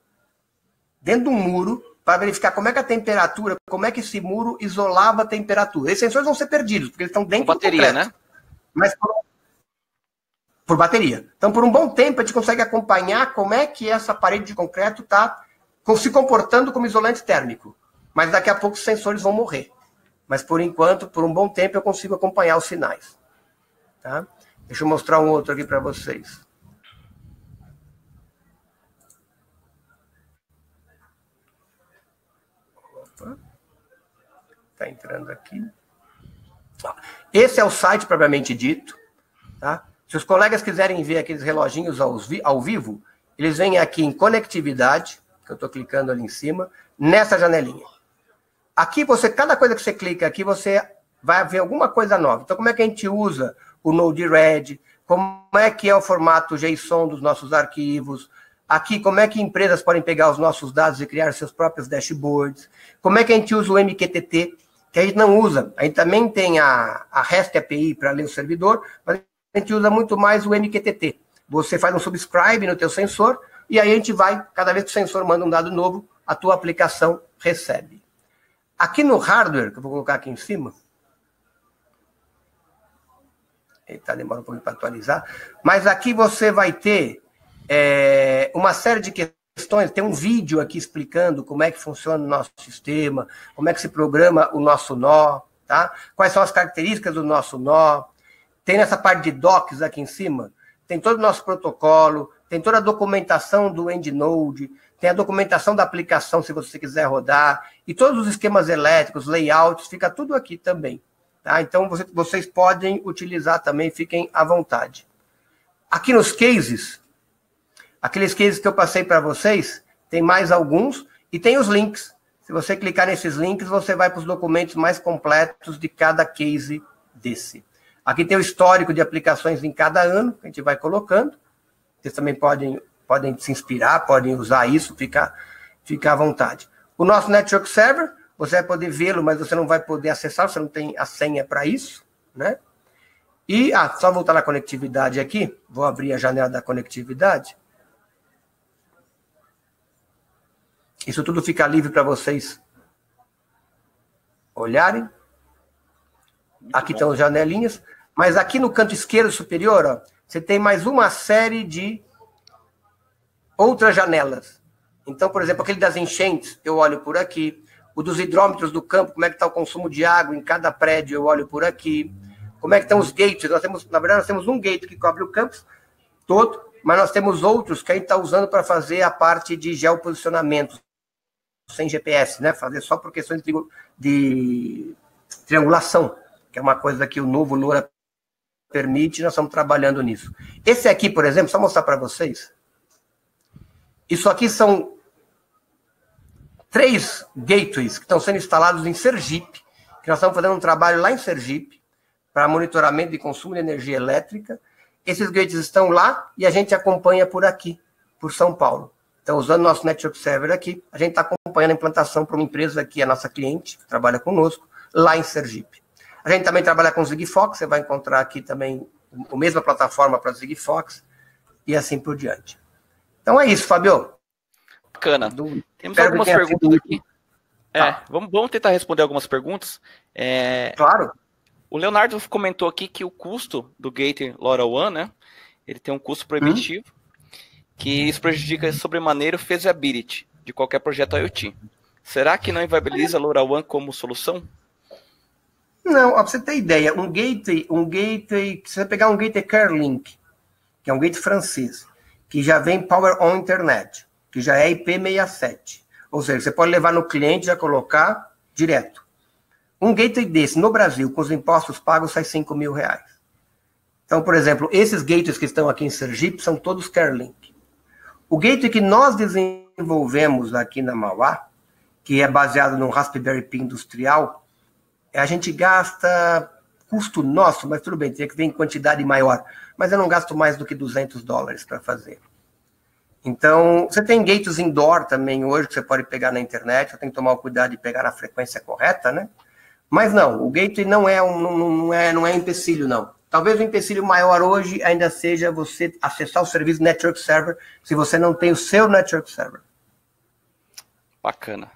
dentro de um muro, para verificar como é que a temperatura, como é que esse muro isolava a temperatura. Esses sensores vão ser perdidos, porque eles estão dentro do bateria, né? Mas por bateria. Então, por um bom tempo, a gente consegue acompanhar como é que essa parede de concreto está se comportando como isolante térmico. Mas daqui a pouco os sensores vão morrer. Mas, por enquanto, por um bom tempo, eu consigo acompanhar os sinais. Tá? Deixa eu mostrar um outro aqui para vocês. Opa. Está entrando aqui. Esse é o site propriamente dito. Tá? Se os colegas quiserem ver aqueles reloginhos ao vivo, eles vêm aqui em conectividade, que eu estou clicando ali em cima, nessa janelinha. Aqui, cada coisa que você clica aqui, você vai ver alguma coisa nova. Então, como é que a gente usa o Node-RED? Como é que é o formato JSON dos nossos arquivos? Aqui, como é que empresas podem pegar os nossos dados e criar seus próprios dashboards? Como é que a gente usa o MQTT, que a gente não usa? A gente também tem a REST API para ler o servidor, mas a gente usa muito mais o MQTT. Você faz um subscribe no teu sensor, e aí a gente vai, cada vez que o sensor manda um dado novo, a tua aplicação recebe. Aqui no hardware, que eu vou colocar aqui em cima, ele demora um pouquinho para atualizar, mas aqui você vai ter uma série de questões, tem um vídeo aqui explicando como é que funciona o nosso sistema, como é que se programa o nosso nó, tá? Quais são as características do nosso nó. Tem nessa parte de docs aqui em cima, tem todo o nosso protocolo, tem toda a documentação do EndNode, tem a documentação da aplicação, se você quiser rodar, e todos os esquemas elétricos, layouts, fica tudo aqui também. Tá? Então, vocês podem utilizar também, fiquem à vontade. Aqui nos cases, aqueles cases que eu passei para vocês, tem mais alguns, e tem os links. Se você clicar nesses links, você vai para os documentos mais completos de cada case desse. Aqui tem o histórico de aplicações em cada ano, que a gente vai colocando. Vocês também podem se inspirar, podem usar isso, fica à vontade. O nosso Network Server, você vai poder vê-lo, mas você não vai poder acessar, você não tem a senha para isso, né? E, só voltar na conectividade aqui, vou abrir a janela da conectividade. Isso tudo fica livre para vocês olharem. Aqui estão as janelinhas, mas aqui no canto esquerdo superior, ó, você tem mais uma série de outras janelas. Então, por exemplo, aquele das enchentes, eu olho por aqui. o dos hidrômetros do campo, como é que está o consumo de água em cada prédio, eu olho por aqui. Como é que estão os gates? Na verdade, nós temos um gate que cobre o campus todo, mas nós temos outros que a gente está usando para fazer a parte de geoposicionamento, sem GPS, né? Fazer só por questões de triangulação, que é uma coisa que o novo LoRa permite, nós estamos trabalhando nisso. Esse aqui, por exemplo, só mostrar para vocês. Isso aqui são 3 gateways que estão sendo instalados em Sergipe, que nós estamos fazendo um trabalho lá em Sergipe, para monitoramento de consumo de energia elétrica. Esses gateways estão lá e a gente acompanha por aqui, por São Paulo. Então, usando nosso Network Server aqui, a gente está acompanhando a implantação para uma empresa que é nossa cliente, que trabalha conosco, lá em Sergipe. A gente também trabalha com o Sigfox, você vai encontrar aqui também a mesma plataforma para o Sigfox, e assim por diante. Então é isso, Fabio. Bacana. Temos algumas perguntas aqui. Tá. Vamos tentar responder algumas perguntas. Claro. O Leonardo comentou aqui que o custo do Gateway LoRaWAN, né? Ele tem um custo proibitivo, que isso prejudica sobremaneira o feasibility de qualquer projeto IoT. Será que não inviabiliza a LoRaWAN como solução? Não, para você ter ideia, um gateway, se você pegar um gateway CareLink, que é um gateway francês, que já vem Power on Internet, que já é IP67, ou seja, você pode levar no cliente e já colocar direto. Um gateway desse, no Brasil, com os impostos pagos, sai R$5.000. Então, por exemplo, esses gateways que estão aqui em Sergipe são todos CareLink. O gateway que nós desenvolvemos aqui na Mauá, que é baseado num Raspberry Pi industrial, a gente gasta custo nosso, mas tudo bem, teria que vir em quantidade maior, mas eu não gasto mais do que $200 para fazer. Então, você tem gateways indoor também hoje, que você pode pegar na internet, você tem que tomar o cuidado de pegar na frequência correta, né? Mas não, o gateway não é empecilho, não. Talvez o empecilho maior hoje ainda seja você acessar o serviço Network Server, se você não tem o seu Network Server. Bacana.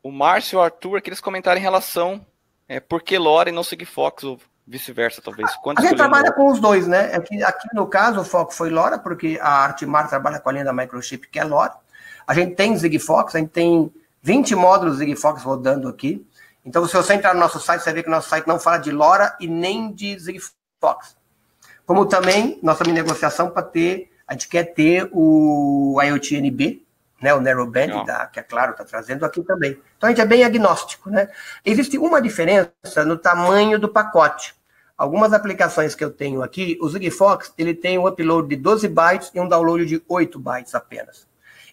O Márcio e o Arthur, que eles comentaram em relação por que LoRa e não Sigfox, ou vice-versa, talvez. A gente trabalha com os dois, né? Aqui no caso, o foco foi LoRa, porque a Artimar trabalha com a linha da Microchip, que é LoRa. A gente tem Sigfox, a gente tem 20 módulos Sigfox rodando aqui. Então, se você entrar no nosso site, você vê que o nosso site não fala de LoRa e nem de Sigfox. Como também, nós estamos em negociação para ter, a gente quer ter o IoT NB, né, o Narrowband, que é claro, está trazendo aqui também. Então, a gente é bem agnóstico, né? Existe uma diferença no tamanho do pacote. Algumas aplicações que eu tenho aqui, o Sigfox, ele tem um upload de 12 bytes e um download de 8 bytes apenas.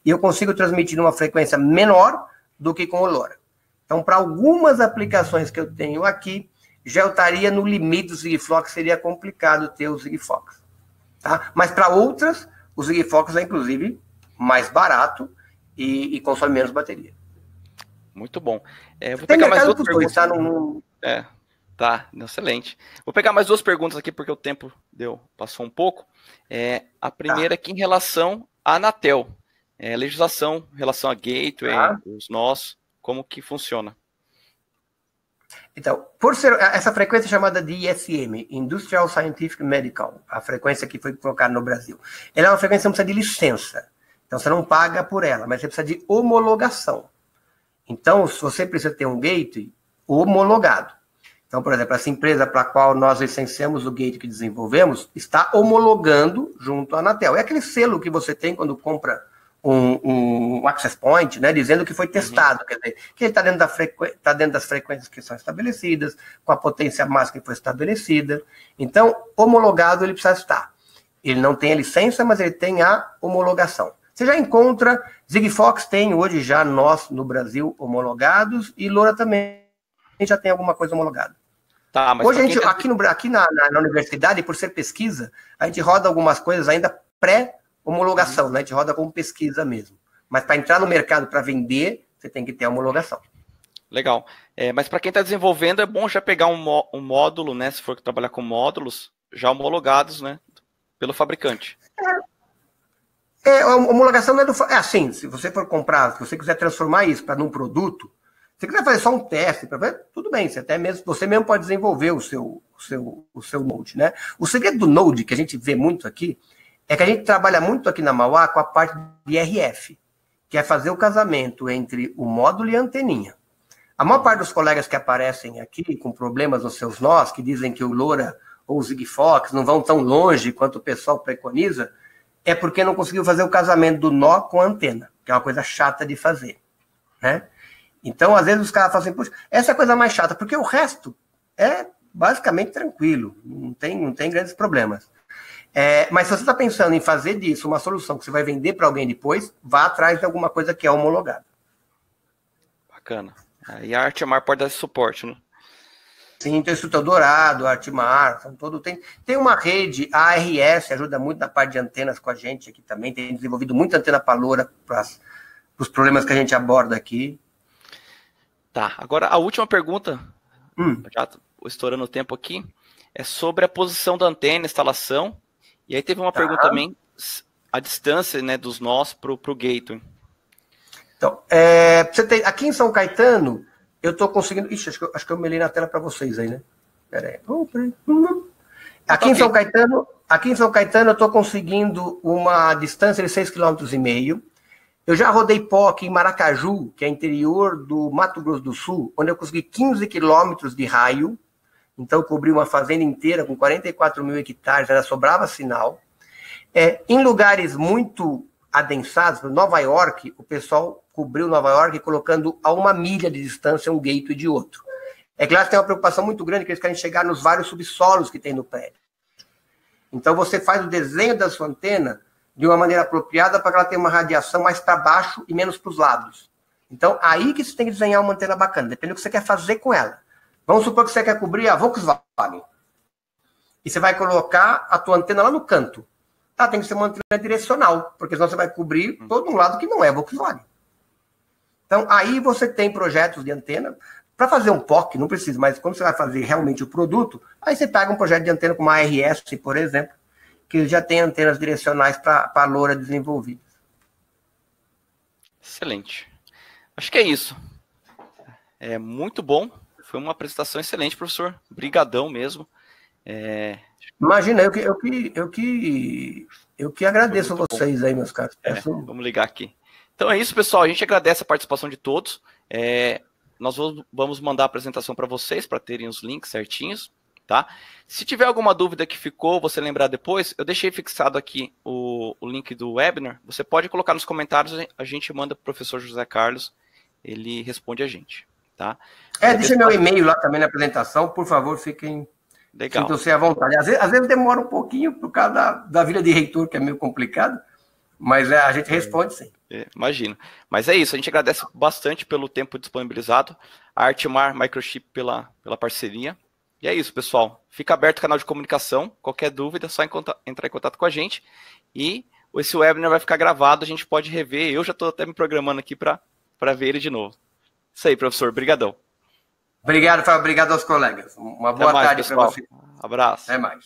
E eu consigo transmitir numa frequência menor do que com o LoRa. Então, para algumas aplicações que eu tenho aqui, já eu estaria no limite do Sigfox, seria complicado ter o Sigfox. Tá? Mas para outras, o Sigfox é, inclusive, mais barato e consome menos bateria. Muito bom. Vou pegar mais duas perguntas. Tá excelente. Vou pegar mais duas perguntas aqui, porque o tempo passou um pouco. A primeira aqui em relação à Anatel. Legislação em relação a gateway, os nós, como que funciona? Então, por ser essa frequência chamada de ISM, Industrial Scientific Medical, a frequência que foi colocada no Brasil, ela é uma frequência que não precisa de licença. Então, você não paga por ela, mas você precisa de homologação. Então, se você precisa ter um gateway homologado. Então, por exemplo, essa empresa para a qual nós licenciamos o gateway que desenvolvemos, está homologando junto à Anatel. É aquele selo que você tem quando compra um access point, né, dizendo que foi testado, quer dizer, que ele está dentro das frequências que são estabelecidas, com a potência máxima que foi estabelecida. Então, homologado ele precisa estar. Ele não tem a licença, mas ele tem a homologação. Você já encontra, Sigfox tem hoje já nós no Brasil homologados, e LoRa também já tem alguma coisa homologada. Tá, mas hoje a gente, aqui na universidade, por ser pesquisa, a gente roda algumas coisas ainda pré-homologação, né? A gente roda como pesquisa mesmo. Mas para entrar no mercado, para vender, você tem que ter a homologação. Legal. Mas para quem está desenvolvendo, é bom já pegar um módulo, né? Se for trabalhar com módulos já homologados, né? Pelo fabricante. A homologação não é do... assim, se você for comprar, se você quiser transformar isso para num produto, se você quiser fazer só um teste, tudo bem, você mesmo pode desenvolver o seu Node, né? O segredo do Node, que a gente vê muito aqui, é que a gente trabalha muito aqui na Mauá com a parte de RF. que é fazer o casamento entre o módulo e a anteninha. A maior parte dos colegas que aparecem aqui com problemas nos seus nós, que dizem que o LoRa ou o Sigfox não vão tão longe quanto o pessoal preconiza, é porque não conseguiu fazer o casamento do nó com a antena, que é uma coisa chata de fazer, né? Então, às vezes, os caras falam assim, poxa, essa é a coisa mais chata, porque o resto é basicamente tranquilo, não tem grandes problemas. Mas se você está pensando em fazer disso uma solução que você vai vender para alguém depois, vá atrás de alguma coisa que é homologada. Bacana. Aí a Artimar pode dar esse suporte, né? Sim, tem o Instituto Dourado, a Artimar, tem uma rede, a ARS ajuda muito na parte de antenas com a gente aqui também, tem desenvolvido muita antena para LoRa, para os problemas que a gente aborda aqui. Tá, agora a última pergunta, já estou estourando o tempo aqui, é sobre a posição da antena, instalação, e aí teve uma pergunta também, a distância, né, dos nós para o gateway. Então, aqui em São Caetano, eu estou conseguindo... Ixi, acho que eu melei na tela para vocês aí, né? Pera aí. Aqui em São Caetano, eu estou conseguindo uma distância de 6,5 km. Eu já rodei POC em Maracaju, que é interior do Mato Grosso do Sul, onde eu consegui 15 quilômetros de raio. Então, eu cobri uma fazenda inteira com 44 mil hectares, ainda sobrava sinal. Em lugares muito adensados, Nova York, o pessoal cobriu Nova York colocando a 1 milha de distância um gateway de outro. É claro que tem uma preocupação muito grande, que eles querem chegar nos vários subsolos que tem no prédio. Então, você faz o desenho da sua antena de uma maneira apropriada para que ela tenha uma radiação mais para baixo e menos para os lados. Então, aí que você tem que desenhar uma antena bacana, depende do que você quer fazer com ela. Vamos supor que você quer cobrir a Volkswagen. E você vai colocar a tua antena lá no canto. Tem que ser uma antena direcional, porque senão você vai cobrir todo um lado que não é Volkswagen. Então, aí você tem projetos de antena. Para fazer um POC, não precisa, mas quando você vai fazer realmente o produto, aí você pega um projeto de antena como a ARS, por exemplo, que já tem antenas direcionais para LoRa desenvolvidas. Excelente. Acho que é isso. É muito bom. Foi uma apresentação excelente, professor. Brigadão mesmo. Imagina, eu que agradeço a vocês aí, meus caros. Vamos ligar aqui. Então é isso, pessoal. A gente agradece a participação de todos. Nós vamos mandar a apresentação para vocês, para terem os links certinhos, tá? Se tiver alguma dúvida que ficou, você lembrar depois, eu deixei fixado aqui o link do webinar. Você pode colocar nos comentários, a gente manda para o professor José Carlos, ele responde a gente, tá? Deixa meu e-mail lá também na apresentação, por favor, fiquem... Legal. Sintam-se à vontade. Às vezes demora um pouquinho por causa da vida de reitor, que é meio complicado, mas a gente responde sim. Imagino. Mas é isso, a gente agradece bastante pelo tempo disponibilizado, a Artimar Microchip pela parceria. E é isso, pessoal. Fica aberto o canal de comunicação. Qualquer dúvida, é só entrar em contato com a gente. E esse webinar vai ficar gravado, a gente pode rever. Eu já estou até me programando aqui para ver ele de novo. Isso aí, professor. Obrigadão. Obrigado, Fábio. Obrigado aos colegas. Uma boa tarde para você. Abraço. Até mais.